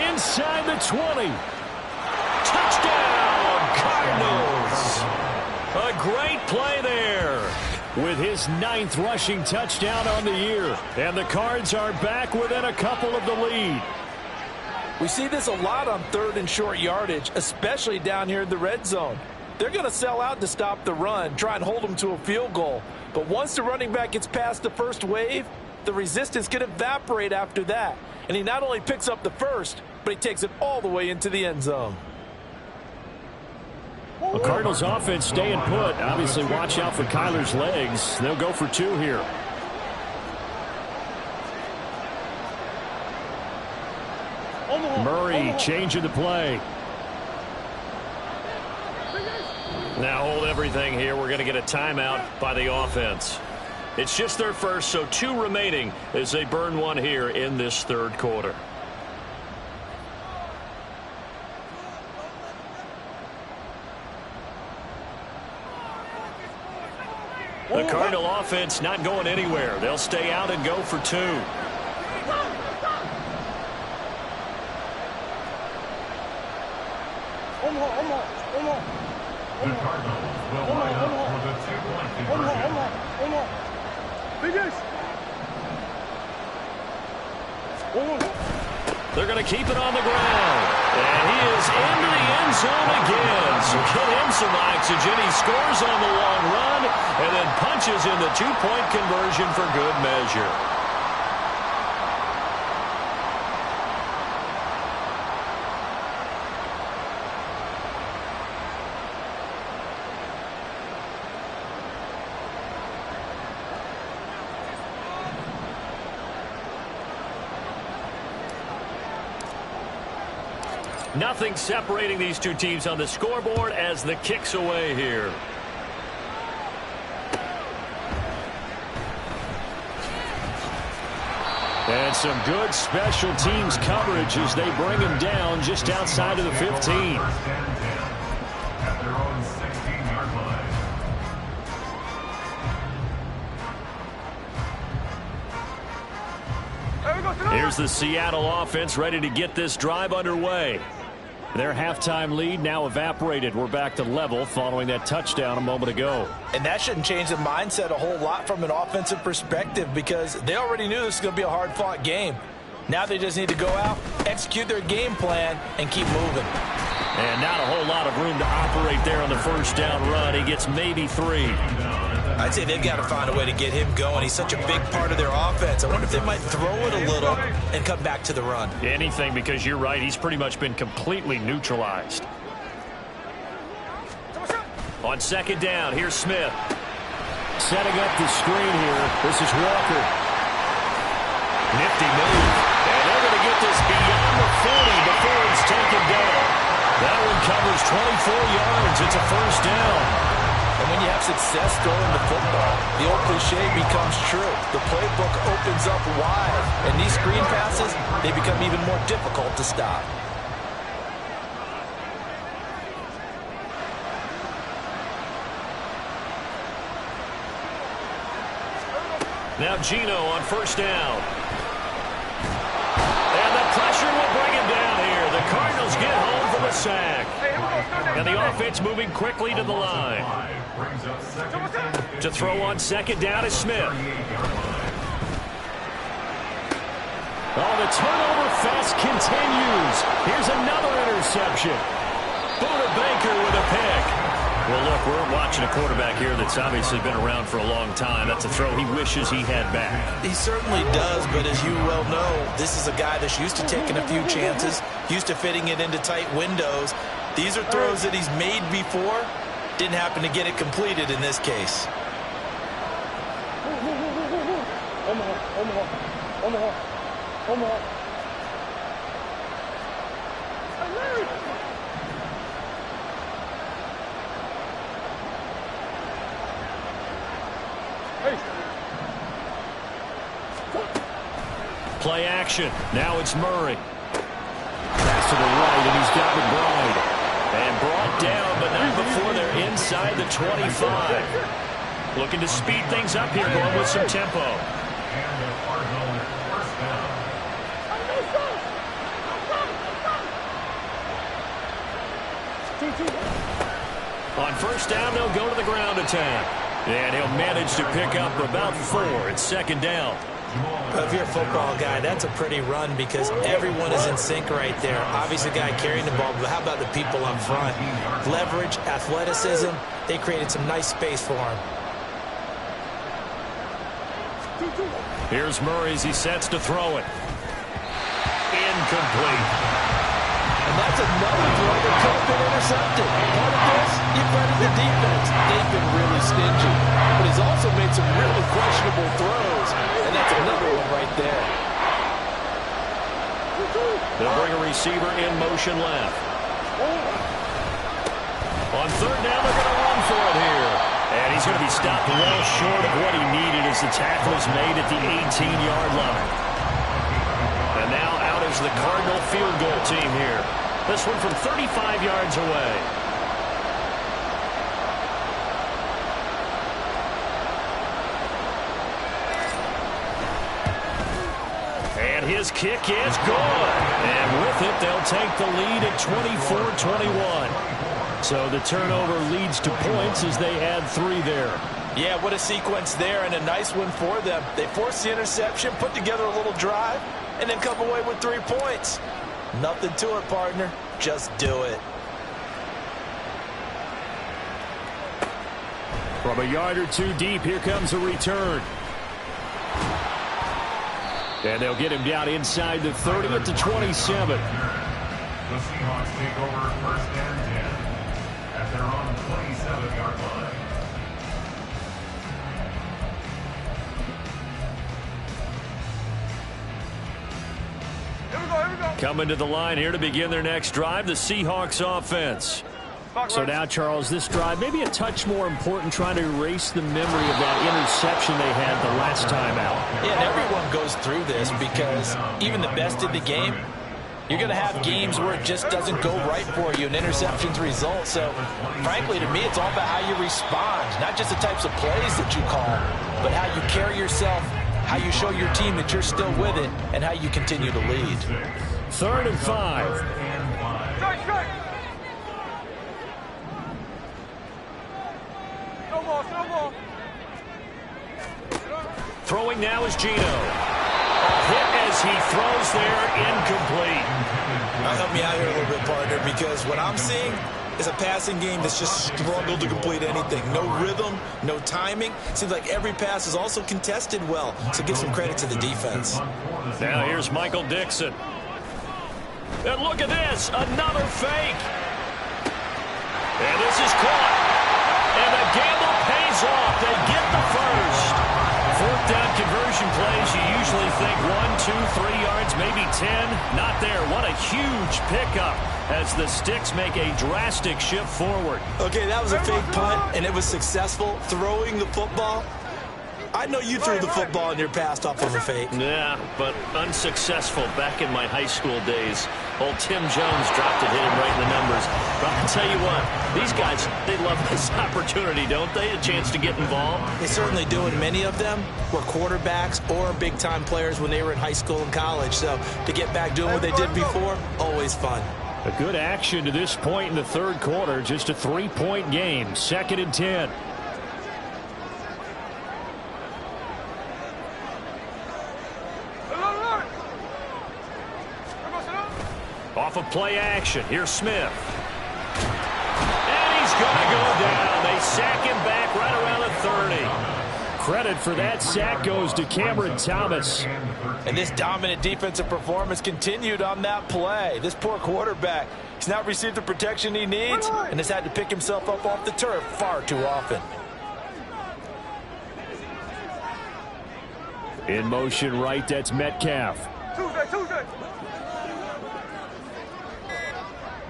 Inside the 20. Touchdown, Cardinals. A great play there. With his 9th rushing touchdown on the year. And the Cards are back within a couple of the lead. We see this a lot on 3rd and short yardage, especially down here in the red zone. They're going to sell out to stop the run, try and hold them to a field goal. But once the running back gets past the first wave, the resistance can evaporate after that. And he not only picks up the first, but he takes it all the way into the end zone. The Cardinals offense staying put. Obviously, watch out for Kyler's legs. They'll go for 2 here. Murray changing the play. Now hold everything here. We're going to get a timeout by the offense. It's just their first, so 2 remaining as they burn 1 here in this 3rd quarter. The Cardinal offense not going anywhere. They'll stay out and go for 2. The Cardinals will line up for the 2-point conversion. They're going to keep it on the ground. And he is into the end zone again. So get him some oxygen. He scores on the long run and then punches in the 2-point conversion for good measure. Nothing separating these two teams on the scoreboard as the kick's away here. And some good special teams coverage as they bring him down just outside of the 15. First and 10 at their own 16-yard line. Here's the Seattle offense ready to get this drive underway. Their halftime lead now evaporated. We're back to level following that touchdown a moment ago. And that shouldn't change the mindset a whole lot from an offensive perspective because they already knew this was going to be a hard-fought game. Now they just need to go out, execute their game plan, and keep moving. And not a whole lot of room to operate there on the first down run. He gets maybe 3. I'd say they've got to find a way to get him going. He's such a big part of their offense. I wonder if they might throw it a little and come back to the run. Anything, because you're right. He's pretty much been completely neutralized. On second down, here's Smith. Setting up the screen here. This is Walker. Nifty move. And they're going to get this beyond the 40 before it's taken down. That one covers 24 yards. It's a first down. And when you have success throwing the football, the old cliche becomes true. The playbook opens up wide, and these screen passes, they become even more difficult to stop. Now Gino on first down. And the pressure will bring him down here. The Cardinals get home for the sack. And the offense moving quickly to the line. To throw on second down is Smith. Oh, the turnover fest continues. Here's another interception. Buda Baker with a pick. Well, look, we're watching a quarterback here that's obviously been around for a long time. That's a throw he wishes he had back. He certainly does, but as you well know, this is a guy that's used to taking a few chances, used to fitting it into tight windows. These are throws that he's made before. Didn't happen to get it completed in this case. Play action. Now it's Murray. Pass to the right, and he's got McBride. And brought down, but not before they're inside the 25. Looking to speed things up here, going with some tempo. And the Cardinals first down. On first down, they'll go to the ground attack. And he'll manage to pick up about 4. It's second down. If you're a football guy, that's a pretty run because everyone is in sync right there. Obviously, the guy carrying the ball, but how about the people up front? Leverage, athleticism, they created some nice space for him. Here's Murray as he sets to throw it. Incomplete. And that's another throw that could have been intercepted. Part of this, you credit the defense. They've been really stingy. But he's also made some really questionable throws. And that's another one right there. They'll bring a receiver in motion left. On third down, they're going to run for it here. And he's going to be stopped well short of what he needed as the tackle is made at the 18-yard line. And now out is the Cardinal field goal team here. This one from 35 yards away. And his kick is good. And with it, but they'll take the lead at 24-21. So the turnover leads to points as they add 3 there. Yeah, what a sequence there, and a nice one for them. They forced the interception, put together a little drive, and then come away with 3 points. Nothing to it, partner. Just do it. From a yard or 2 deep, here comes a return. And they'll get him down inside the 30 at the 27. The Seahawks take over 1st and 10 at their own 27-yard line. Here we go. Coming to the line here to begin their next drive, the Seahawks offense. So now, Charles, this drive maybe a touch more important, trying to erase the memory of that interception they had the last time out. Yeah, and everyone goes through this because even the best in the game, you're going to have games where it just doesn't go right for you and interceptions result. So, frankly, to me, it's all about how you respond, not just the types of plays that you call, but how you carry yourself, how you show your team that you're still with it, and how you continue to lead. 3rd and 5. Strike. Snowball. Throwing now is Geno. A hit as he throws there, incomplete. Help me out here a little bit, partner, because what I'm seeing is a passing game that's just struggled to complete anything. No rhythm, no timing. Seems like every pass is also contested well, so give some credit to the defense. Now here's Michael Dixon. And look at this, another fake. And this is caught. And the gamble pays off. They get the first. 4th down conversion plays, you usually think 1, 2, 3 yards, maybe 10. Not there. What a huge pickup as the Sticks make a drastic shift forward. Okay, that was a fake punt, and it was successful. Throwing the football, I know you threw the football in your past off of a fake. Yeah, but unsuccessful back in my high school days. Old Tim Jones dropped it, hit him right in the numbers. But I'll tell you what, these guys, they love this opportunity, don't they? A chance to get involved. They certainly do, and many of them were quarterbacks or big-time players when they were in high school and college. So to get back doing what they did before, always fun. A good action to this point in the 3rd quarter. Just a 3-point game. 2nd and 10. Off of play action. Here's Smith. And he's going to go down. They sack him back right around the 30. Credit for that sack goes to Cameron Thomas. And this dominant defensive performance continued on that play. This poor quarterback, he's not received the protection he needs and has had to pick himself up off the turf far too often. In motion right, that's Metcalf. Tuesday.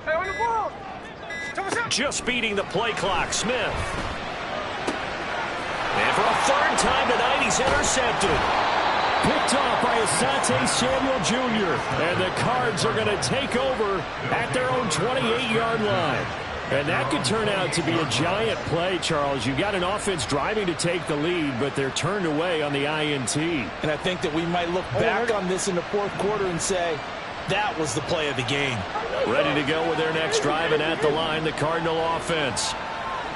Hey, on the ball. Just beating the play clock, Smith. And for a 3rd time tonight, he's intercepted. Picked off by Asante Samuel Jr. And the Cards are going to take over at their own 28-yard line. And that could turn out to be a giant play, Charles. You've got an offense driving to take the lead, but they're turned away on the INT. And I think that we might look back on this in the 4th quarter and say, that was the play of the game. Ready to go with their next drive, and at the line, the Cardinal offense.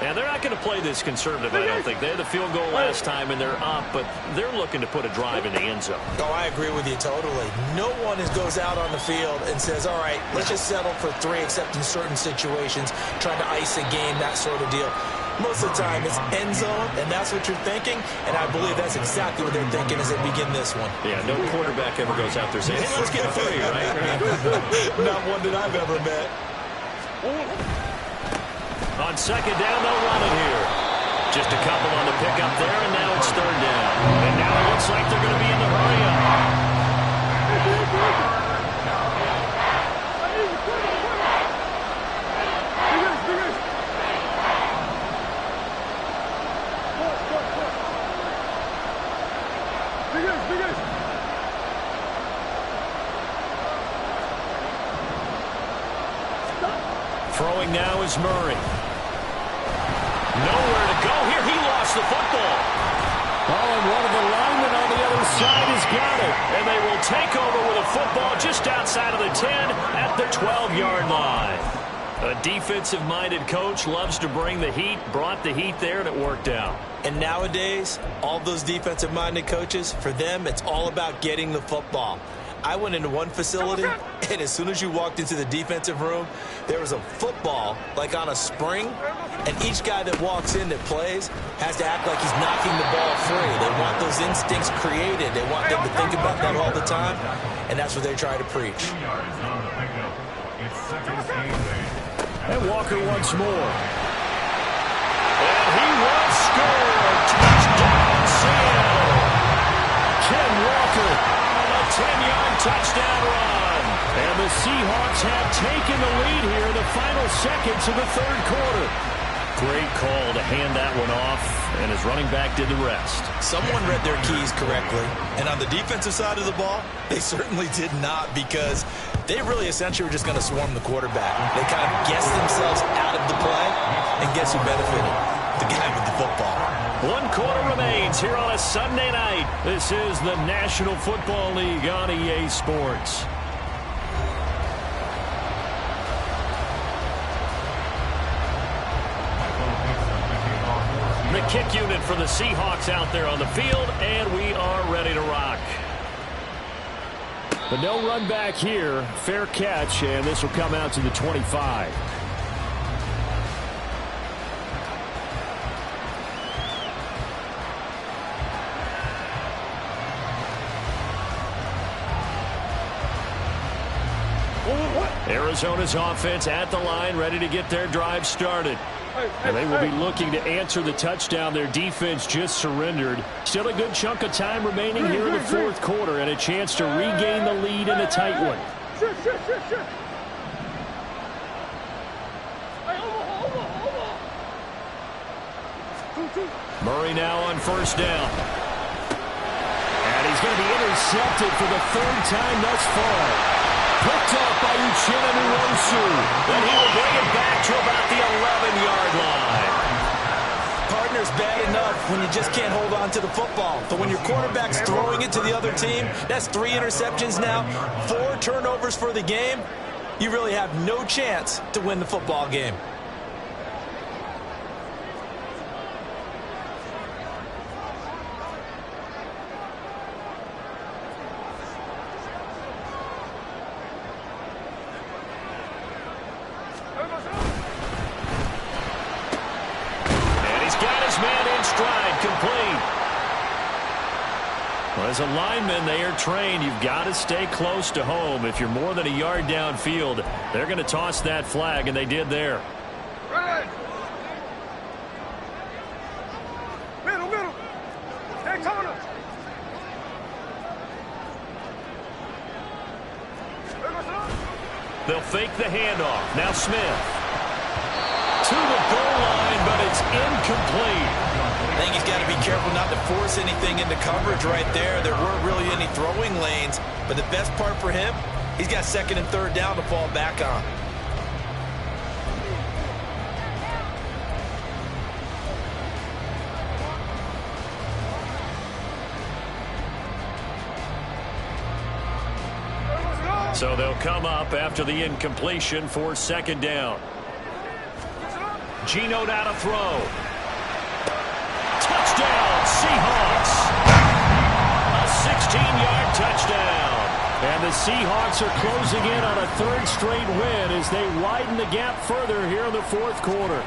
And they're not going to play this conservative, I don't think. They had the field goal last time, and they're up, but they're looking to put a drive in the end zone. Oh, I agree with you totally. No one goes out on the field and says, all right, let's just settle for 3, except in certain situations, trying to ice a game, that sort of deal. Most of the time, it's end zone, and that's what you're thinking, and I believe that's exactly what they're thinking as they begin this one. Yeah, no quarterback ever goes out there saying, hey, let's get 3, right? Not one that I've ever met. On 2nd down, they'll run it here. Just a couple on the pickup there, and now it's 3rd down. And now it looks like they're going to be in the hurry-up. Throwing now is Murray. Nowhere to go here. He lost the football. Oh, and one of the linemen on the other side has got it. And they will take over with a football just outside of the 10 at at the 12-yard line. A defensive-minded coach loves to bring the heat, brought the heat there, and it worked out. And nowadays, all those defensive-minded coaches, for them, it's all about getting the football. I went into one facility, and as soon as you walked into the defensive room, there was a football, like on a spring, and each guy that walks in that plays has to act like he's knocking the ball free. They want those instincts created. They want them to think about that all the time, and that's what they try to preach. And Walker once more. And he will score. Touchdown, Seattle. Ken Walker, a 10-yard touchdown run. And the Seahawks have taken the lead here in the final seconds of the third quarter. Great call to hand that one off, and his running back did the rest. Someone read their keys correctly, and on the defensive side of the ball, they certainly did not, because they really essentially were just going to swarm the quarterback. They kind of guessed themselves out of the play, and guess who benefited? The guy with the football. 1 quarter remains here on a Sunday night. This is the National Football League on EA Sports. The kick unit for the Seahawks out there on the field, and we are ready to rock. But no run back here. Fair catch, and this will come out to the 25. Arizona's offense at the line, ready to get their drive started. And they will be looking to answer the touchdown their defense just surrendered. Still a good chunk of time remaining here in the fourth quarter, and a chance to regain the lead in a tight one. Murray now on first down. And he's going to be intercepted for the third time thus far. Picked up by Uchenna Nwosu. Then he will bring it back to about the 11-yard line. Partner's bad enough when you just can't hold on to the football. But when your quarterback's throwing it to the other team, that's 3 interceptions now, 4 turnovers for the game. You really have no chance to win the football game. As a lineman, they are trained. You've got to stay close to home. If you're more than a yard downfield, they're going to toss that flag, and they did there. Right. Middle. Hey, Tona. They'll fake the handoff. Now Smith. To the goal line, but it's incomplete. I think he's got to be careful not to force anything into coverage right there. There weren't really any throwing lanes, but the best part for him, he's got 2nd and 3rd down to fall back on. So they'll come up after the incompletion for 2nd down. Geno now to throw. Touchdown, Seahawks. A 16-yard touchdown. And the Seahawks are closing in on a 3rd straight win as they widen the gap further here in the 4th quarter.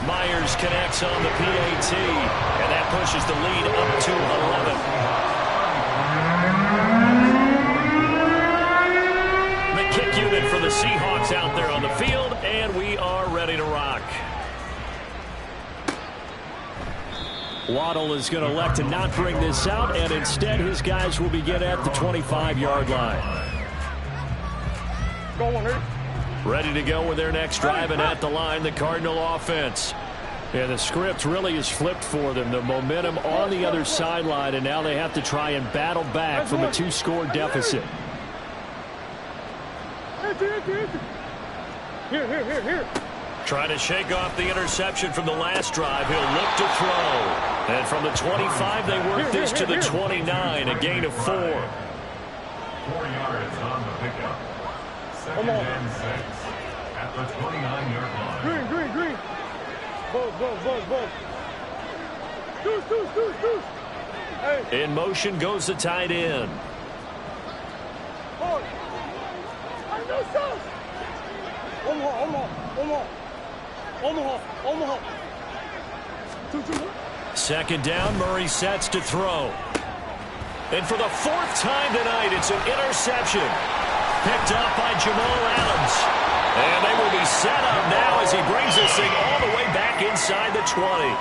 Myers connects on the PAT, and that pushes the lead up to 11. The kick unit for the Seahawks out there on the field, and we are ready to rock. Waddle is going to elect to not bring this out, and instead his guys will begin at the 25-yard line. Ready to go with their next drive, and at the line, the Cardinal offense. Yeah, the script really is flipped for them. The momentum on the other sideline, and now they have to try and battle back from a 2-score deficit. Here. Trying to shake off the interception from the last drive. He'll look to throw. And from the 25, they work this to the 29, a gain of 4. 4 yards on the pickup. Second and 6 at the 29-yard line. Green. Buzz. Deuce. Hey. In motion goes the tight end. Hold. I know so. Omaha. Two. Second down, Murray sets to throw. And for the fourth time tonight, it's an interception. Picked up by Jamal Adams. And they will be set up now as he brings this thing all the way back inside the 20.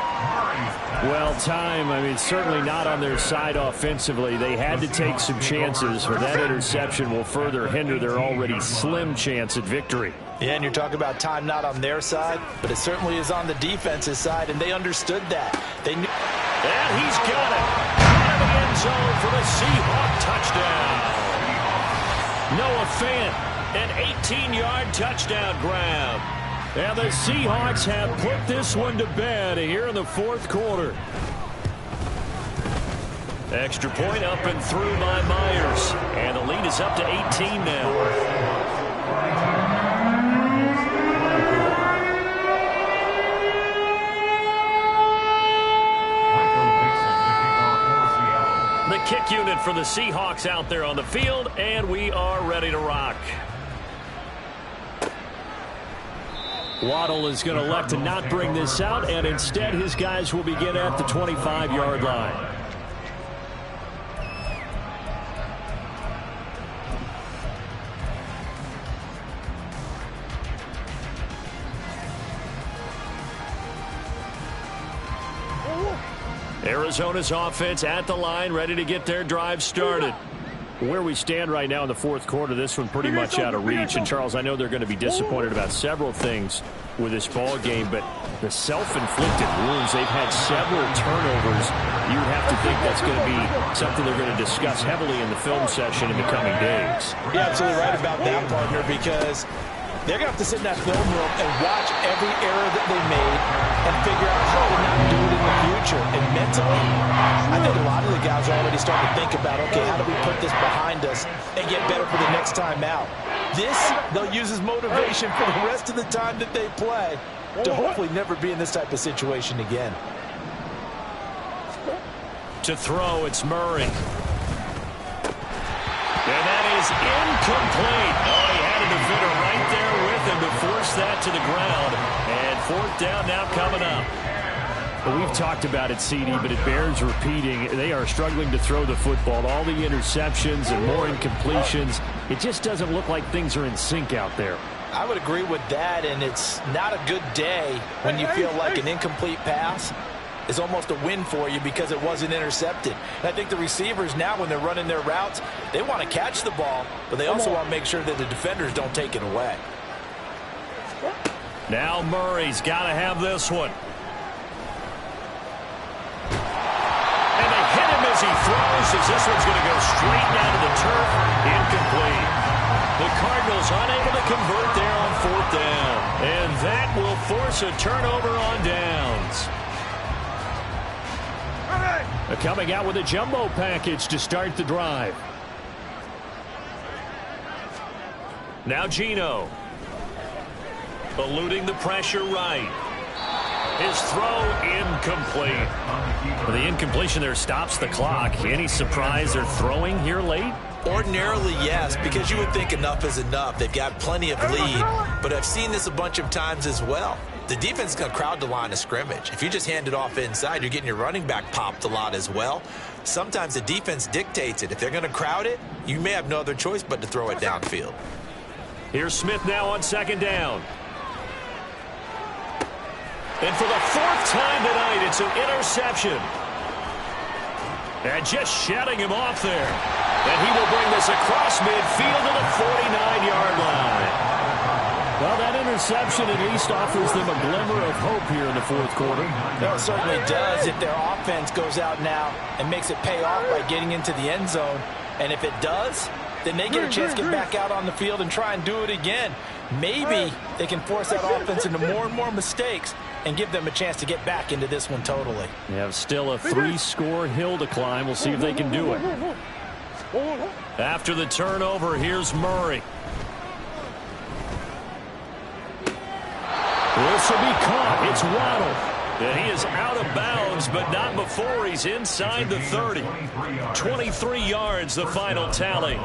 Well, time, certainly not on their side offensively. They had to take some chances, but that interception will further hinder their already slim chance at victory. Yeah, and you're talking about time not on their side, but it certainly is on the defense's side, and they understood that. They knew. And he's got it. Out of the end zone for the Seahawk touchdown. Noah Fant, an 18-yard touchdown grab. And the Seahawks have put this one to bed here in the fourth quarter. Extra point up and through by Myers. And the lead is up to 18 now. The kick unit for the Seahawks out there on the field, and we are ready to rock. Waddle is going to elect to not bring this out, and instead his guys will begin at the 25-yard line. Arizona's offense at the line, ready to get their drive started. Where we stand right now in the fourth quarter, this one pretty much out of reach. And, Charles, I know they're going to be disappointed about several things with this ball game, but the self-inflicted wounds, they've had several turnovers. You have to think that's going to be something they're going to discuss heavily in the film session in the coming days. You're absolutely right about that, partner, because they're going to have to sit in that film room and watch every error that they made and figure out how to not do it in the future. And mentally, I think a lot of the guys are already starting to think about, okay, how do we put this behind us and get better for the next time out? This, they'll use as motivation for the rest of the time that they play to hopefully never be in this type of situation again. To throw, it's Murray. And that is incomplete. Oh, he had a defender right there with him to force that to the ground. And fourth down now coming up. Well, we've talked about it, CD, but it bears repeating. They are struggling to throw the football. All the interceptions and more incompletions. It just doesn't look like things are in sync out there. I would agree with that, and it's not a good day when you feel like an incomplete pass is almost a win for you because it wasn't intercepted. And I think the receivers now, when they're running their routes, they want to catch the ball, but they also want to make sure that the defenders don't take it away. Now Murray's got to have this one. And they hit him as he throws, as this one's going to go straight down to the turf. Incomplete. The Cardinals unable to convert there on fourth down. And that will force a turnover on downs. Coming out with a jumbo package to start the drive. Now Geno. Eluding the pressure right. His throw incomplete. The incompletion there stops the clock. Any surprise they're throwing here late? Ordinarily, yes, because you would think enough is enough. They've got plenty of lead, but I've seen this a bunch of times as well. The defense is going to crowd the line of scrimmage. If you just hand it off inside, you're getting your running back popped a lot as well. Sometimes the defense dictates it. If they're going to crowd it, you may have no other choice but to throw it downfield. Here's Smith now on second down. And for the fourth time tonight, it's an interception. And just shutting him off there. And he will bring this across midfield to the 49-yard line. Well, that interception at least offers them a glimmer of hope here in the fourth quarter. No, it certainly does if their offense goes out now and makes it pay off by getting into the end zone. And if it does, then they get a chance to get back out on the field and try and do it again. Maybe they can force that offense into more and more mistakes and give them a chance to get back into this one totally. They have still a 3-score hill to climb. We'll see if they can do it. After the turnover, here's Murray. This will be caught. It's Waddle. And he is out of bounds, but not before he's inside the 30. 23 yards, the final tally.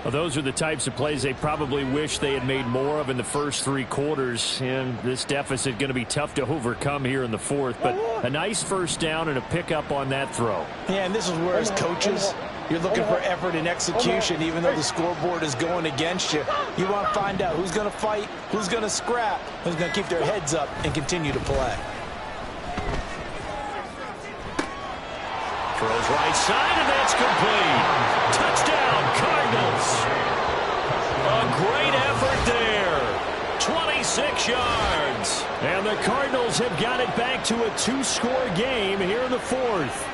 Well, those are the types of plays they probably wish they had made more of in the first 3 quarters. And this deficit going to be tough to overcome here in the fourth. But a nice first down and a pickup on that throw. Yeah, and this is where, as coaches, you're looking for effort and execution, even though the scoreboard is going against you. You want to find out who's going to fight, who's going to scrap, who's going to keep their heads up and continue to play. Throws right side, and that's complete. Touchdown, Cardinals. A great effort there. 26 yards. And the Cardinals have got it back to a 2-score game here in the fourth.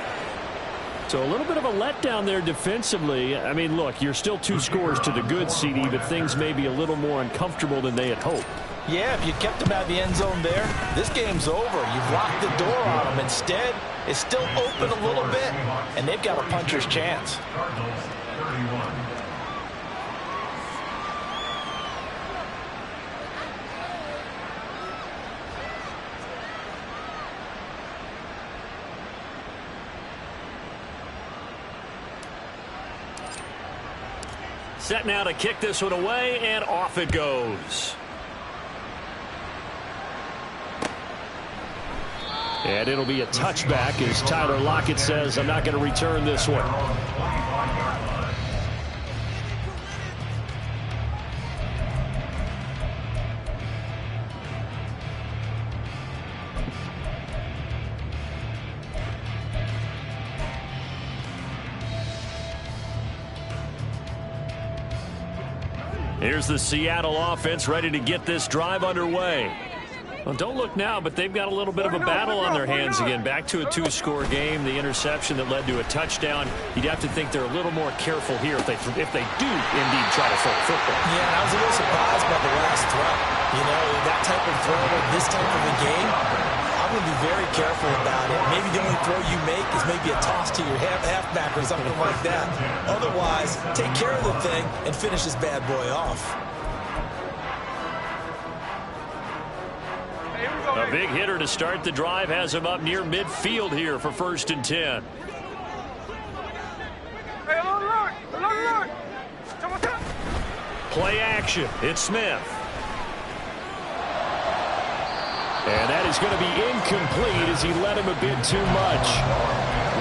So a little bit of a letdown there defensively. I mean, look, you're still 2 scores to the good, CD, but things may be a little more uncomfortable than they had hoped. Yeah, if you kept them out of the end zone there, this game's over. You've locked the door on them. Instead, it's still open a little bit, and they've got a puncher's chance. Cardinals 31. Set now to kick this one away, and off it goes. And it'll be a touchback as Tyler Lockett says, I'm not going to return this one. Here's the Seattle offense ready to get this drive underway. Well, don't look now, but they've got a little bit of a battle on their hands again. Back to a 2-score game. The interception that led to a touchdown. You'd have to think they're a little more careful here if they do indeed try to throw the football. Yeah, I was a little surprised by the last throw. You know, that type of throw in this type of a game, I'm going to be very careful about it. Maybe the only throw you make is maybe a toss to your halfback or something like that. Otherwise, take care of the thing and finish this bad boy off. A big hitter to start the drive has him up near midfield here for 1st and 10. Play action. It's Smith. And that is going to be incomplete as he led him a bit too much.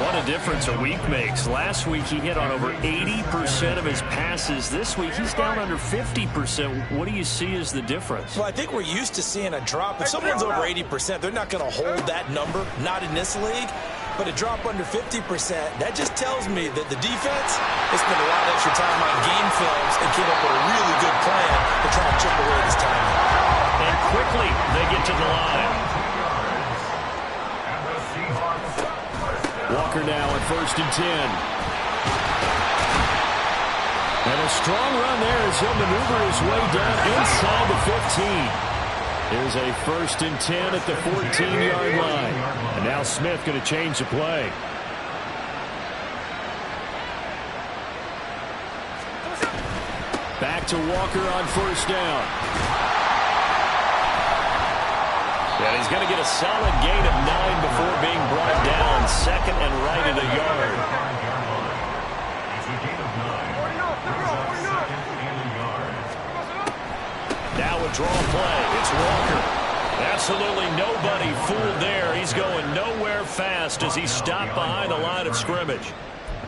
What a difference a week makes. Last week he hit on over 80% of his passes. This week he's down under 50%. What do you see as the difference? Well, I think we're used to seeing a drop. If someone's over 80%, they're not going to hold that number, not in this league. But a drop under 50%, that just tells me that the defense has spent a lot of extra time on game films and came up with a really good plan to try and chip away this time. And quickly they get to the line. Walker now at 1st and 10. And a strong run there as he'll maneuver his way down inside the 15. Here's a 1st and 10 at the 14-yard line. And now Smith going to change the play. Back to Walker on 1st down. And he's going to get a solid gain of 9 before being brought down. 2nd and right at a yard. Now a draw play. It's Walker. Absolutely nobody fooled there. He's going nowhere fast as he stopped behind the line of scrimmage.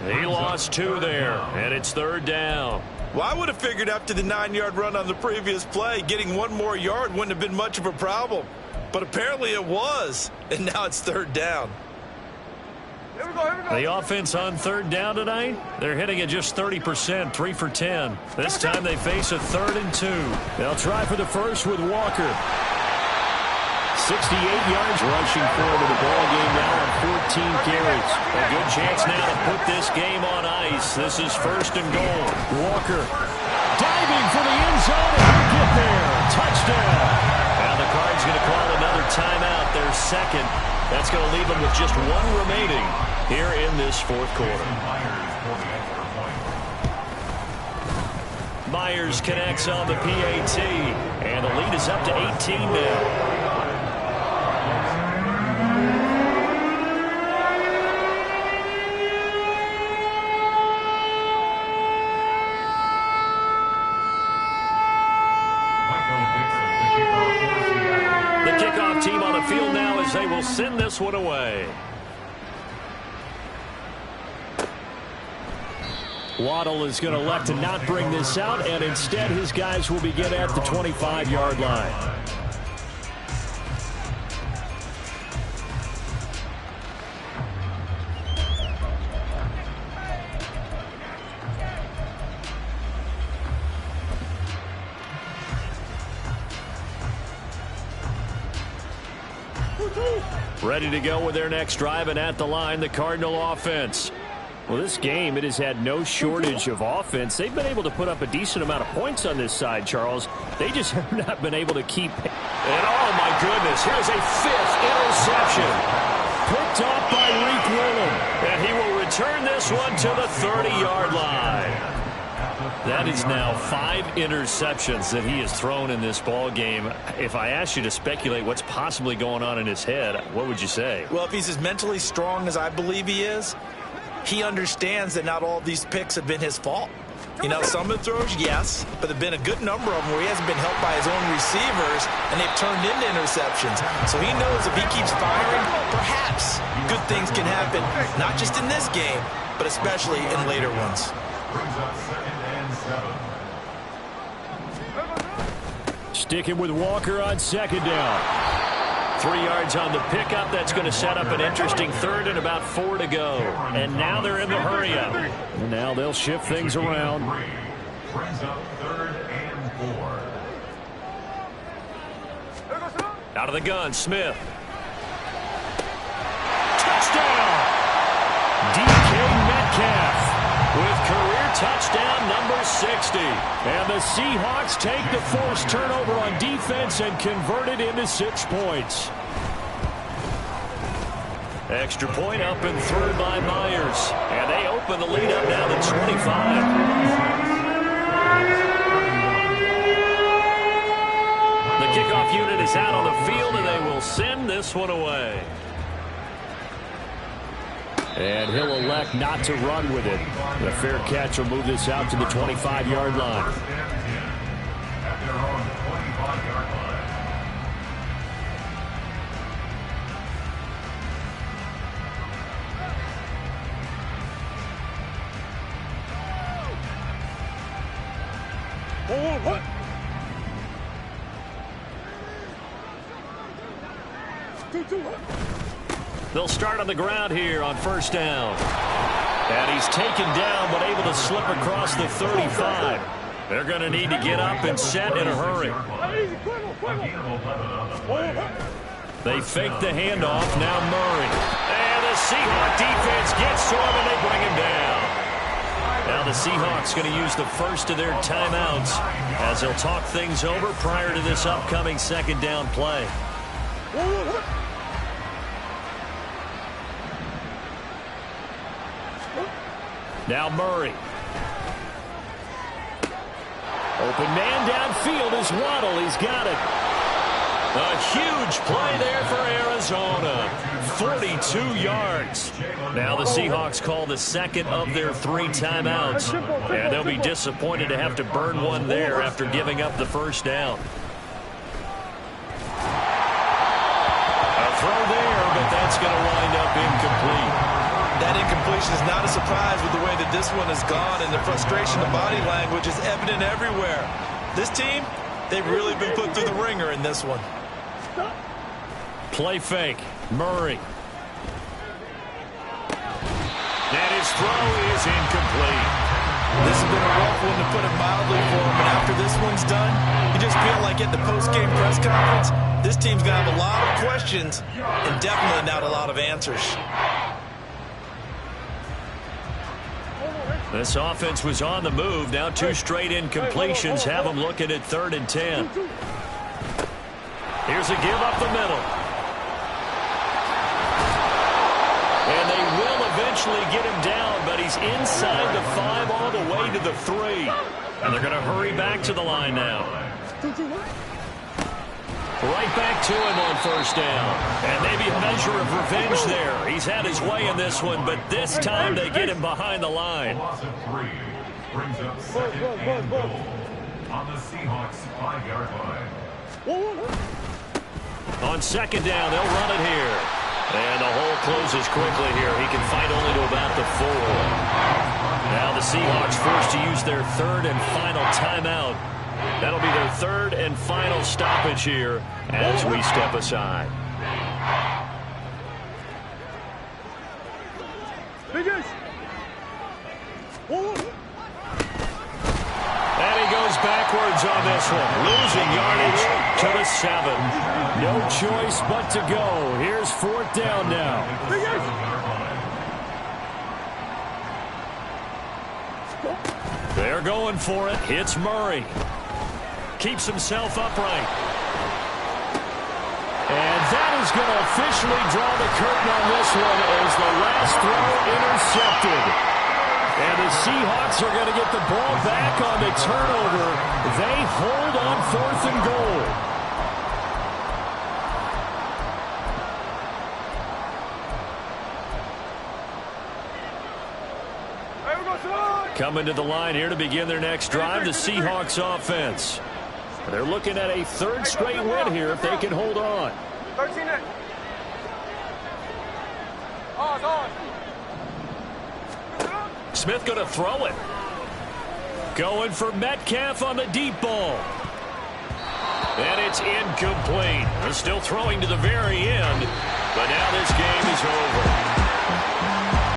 He lost 2 there, and it's 3rd down. Well, I would have figured after the 9-yard run on the previous play, getting 1 more yard wouldn't have been much of a problem. But apparently it was, and now it's 3rd down. The offense on 3rd down tonight, they're hitting at just 30%, 3 for 10. This time they face a 3rd and 2. They'll try for the first with Walker. 68 yards rushing forward to the ball game now on 14 carries. A good chance now to put this game on ice. This is 1st and goal. Walker diving for the end zone and he'll get there. Touchdown. And the Cards going to call another timeout, their 2nd. That's going to leave them with just 1 remaining here in this 4th quarter. Myers connects on the PAT, and the lead is up to 18 now. Team on the field now as they will send this one away. Waddle is going to elect to not bring this out, and instead his guys will begin at the 25-yard line. Ready to go with their next drive, and at the line, the Cardinal offense. Well, this game, it has had no shortage of offense. They've been able to put up a decent amount of points on this side, Charles. They just have not been able to keep. And oh, my goodness, here's a 5th interception. Picked off by Reek Willem. And he will return this one to the 30-yard line. That is now 5 interceptions that he has thrown in this ball game. If I asked you to speculate what's possibly going on in his head, what would you say? Well, if he's as mentally strong as I believe he is, he understands that not all of these picks have been his fault. You know, some of the throws, yes, but there have been a good number of them where he hasn't been helped by his own receivers, and they've turned into interceptions. So he knows if he keeps firing, perhaps good things can happen, not just in this game, but especially in later ones. Brings up 2nd and 7. Sticking with Walker on 2nd down. 3 yards on the pickup. That's going to set up an interesting 3rd and about 4 to go. And now they're in the hurry-up. And now they'll shift things around. Brings up 3rd and 4. Out of the gun, Smith. Touchdown! DK Metcalf with career touchdown number 60. And the Seahawks take the forced turnover on defense and convert it into 6 points. Extra point up and through by Myers. And they open the lead up now to 25. The kickoff unit is out on the field, and they will send this one away. And he'll elect not to run with it. The fair catch will move this out to the 25-yard line. At their own 25-yard line. What? They'll start on the ground here on 1st down. And he's taken down but able to slip across the 35. They're going to need to get up and set in a hurry. They fake the handoff. Now Murray. And the Seahawks defense gets to him and they bring him down. Now the Seahawks going to use the first of their timeouts as they'll talk things over prior to this upcoming 2nd down play. Now Murray. Open man downfield is Waddle. He's got it. A huge play there for Arizona. 42 yards. Now the Seahawks call the 2nd of their 3 timeouts. And they'll be disappointed to have to burn one there after giving up the 1st down. A throw there, but that's going to wind up incomplete. That incompletion is not a surprise with the way that this one has gone, and the frustration, the body language is evident everywhere. This team, they've really been put through the ringer in this one. Play fake. Murray. And his throw is incomplete. This has been a rough one, to put it mildly, for him, and after this one's done, you just feel like at the post-game press conference, this team's going to have a lot of questions and definitely not a lot of answers. This offense was on the move. Now 2 straight incompletions have them looking at 3rd and 10. Here's a give up the middle. And they will eventually get him down, but he's inside the 5 all the way to the 3. And they're going to hurry back to the line now. Right back to him on first down. And maybe a measure of revenge there. He's had his way in this one, but this time they get him behind the line. Loss of 3 brings up second and goal on the Seahawks 5-yard line. On second down, they'll run it here. And the hole closes quickly here. He can fight only to about the 4. Now the Seahawks forced to use their third and final timeout. That'll be their third and final stoppage here as we step aside. And he goes backwards on this one, losing yardage to the 7. No choice but to go. Here's 4th down now. They're going for it. Hits Murray. Keeps himself upright. And that is going to officially draw the curtain on this one as the last throw intercepted. And the Seahawks are going to get the ball back on the turnover. They hold on 4th and goal. Coming to the line here to begin their next drive, the Seahawks offense. They're looking at a 3rd straight win here if they can hold on. 13. Smith going to throw it. Going for Metcalf on the deep ball. And it's incomplete. They're still throwing to the very end, but now this game is over.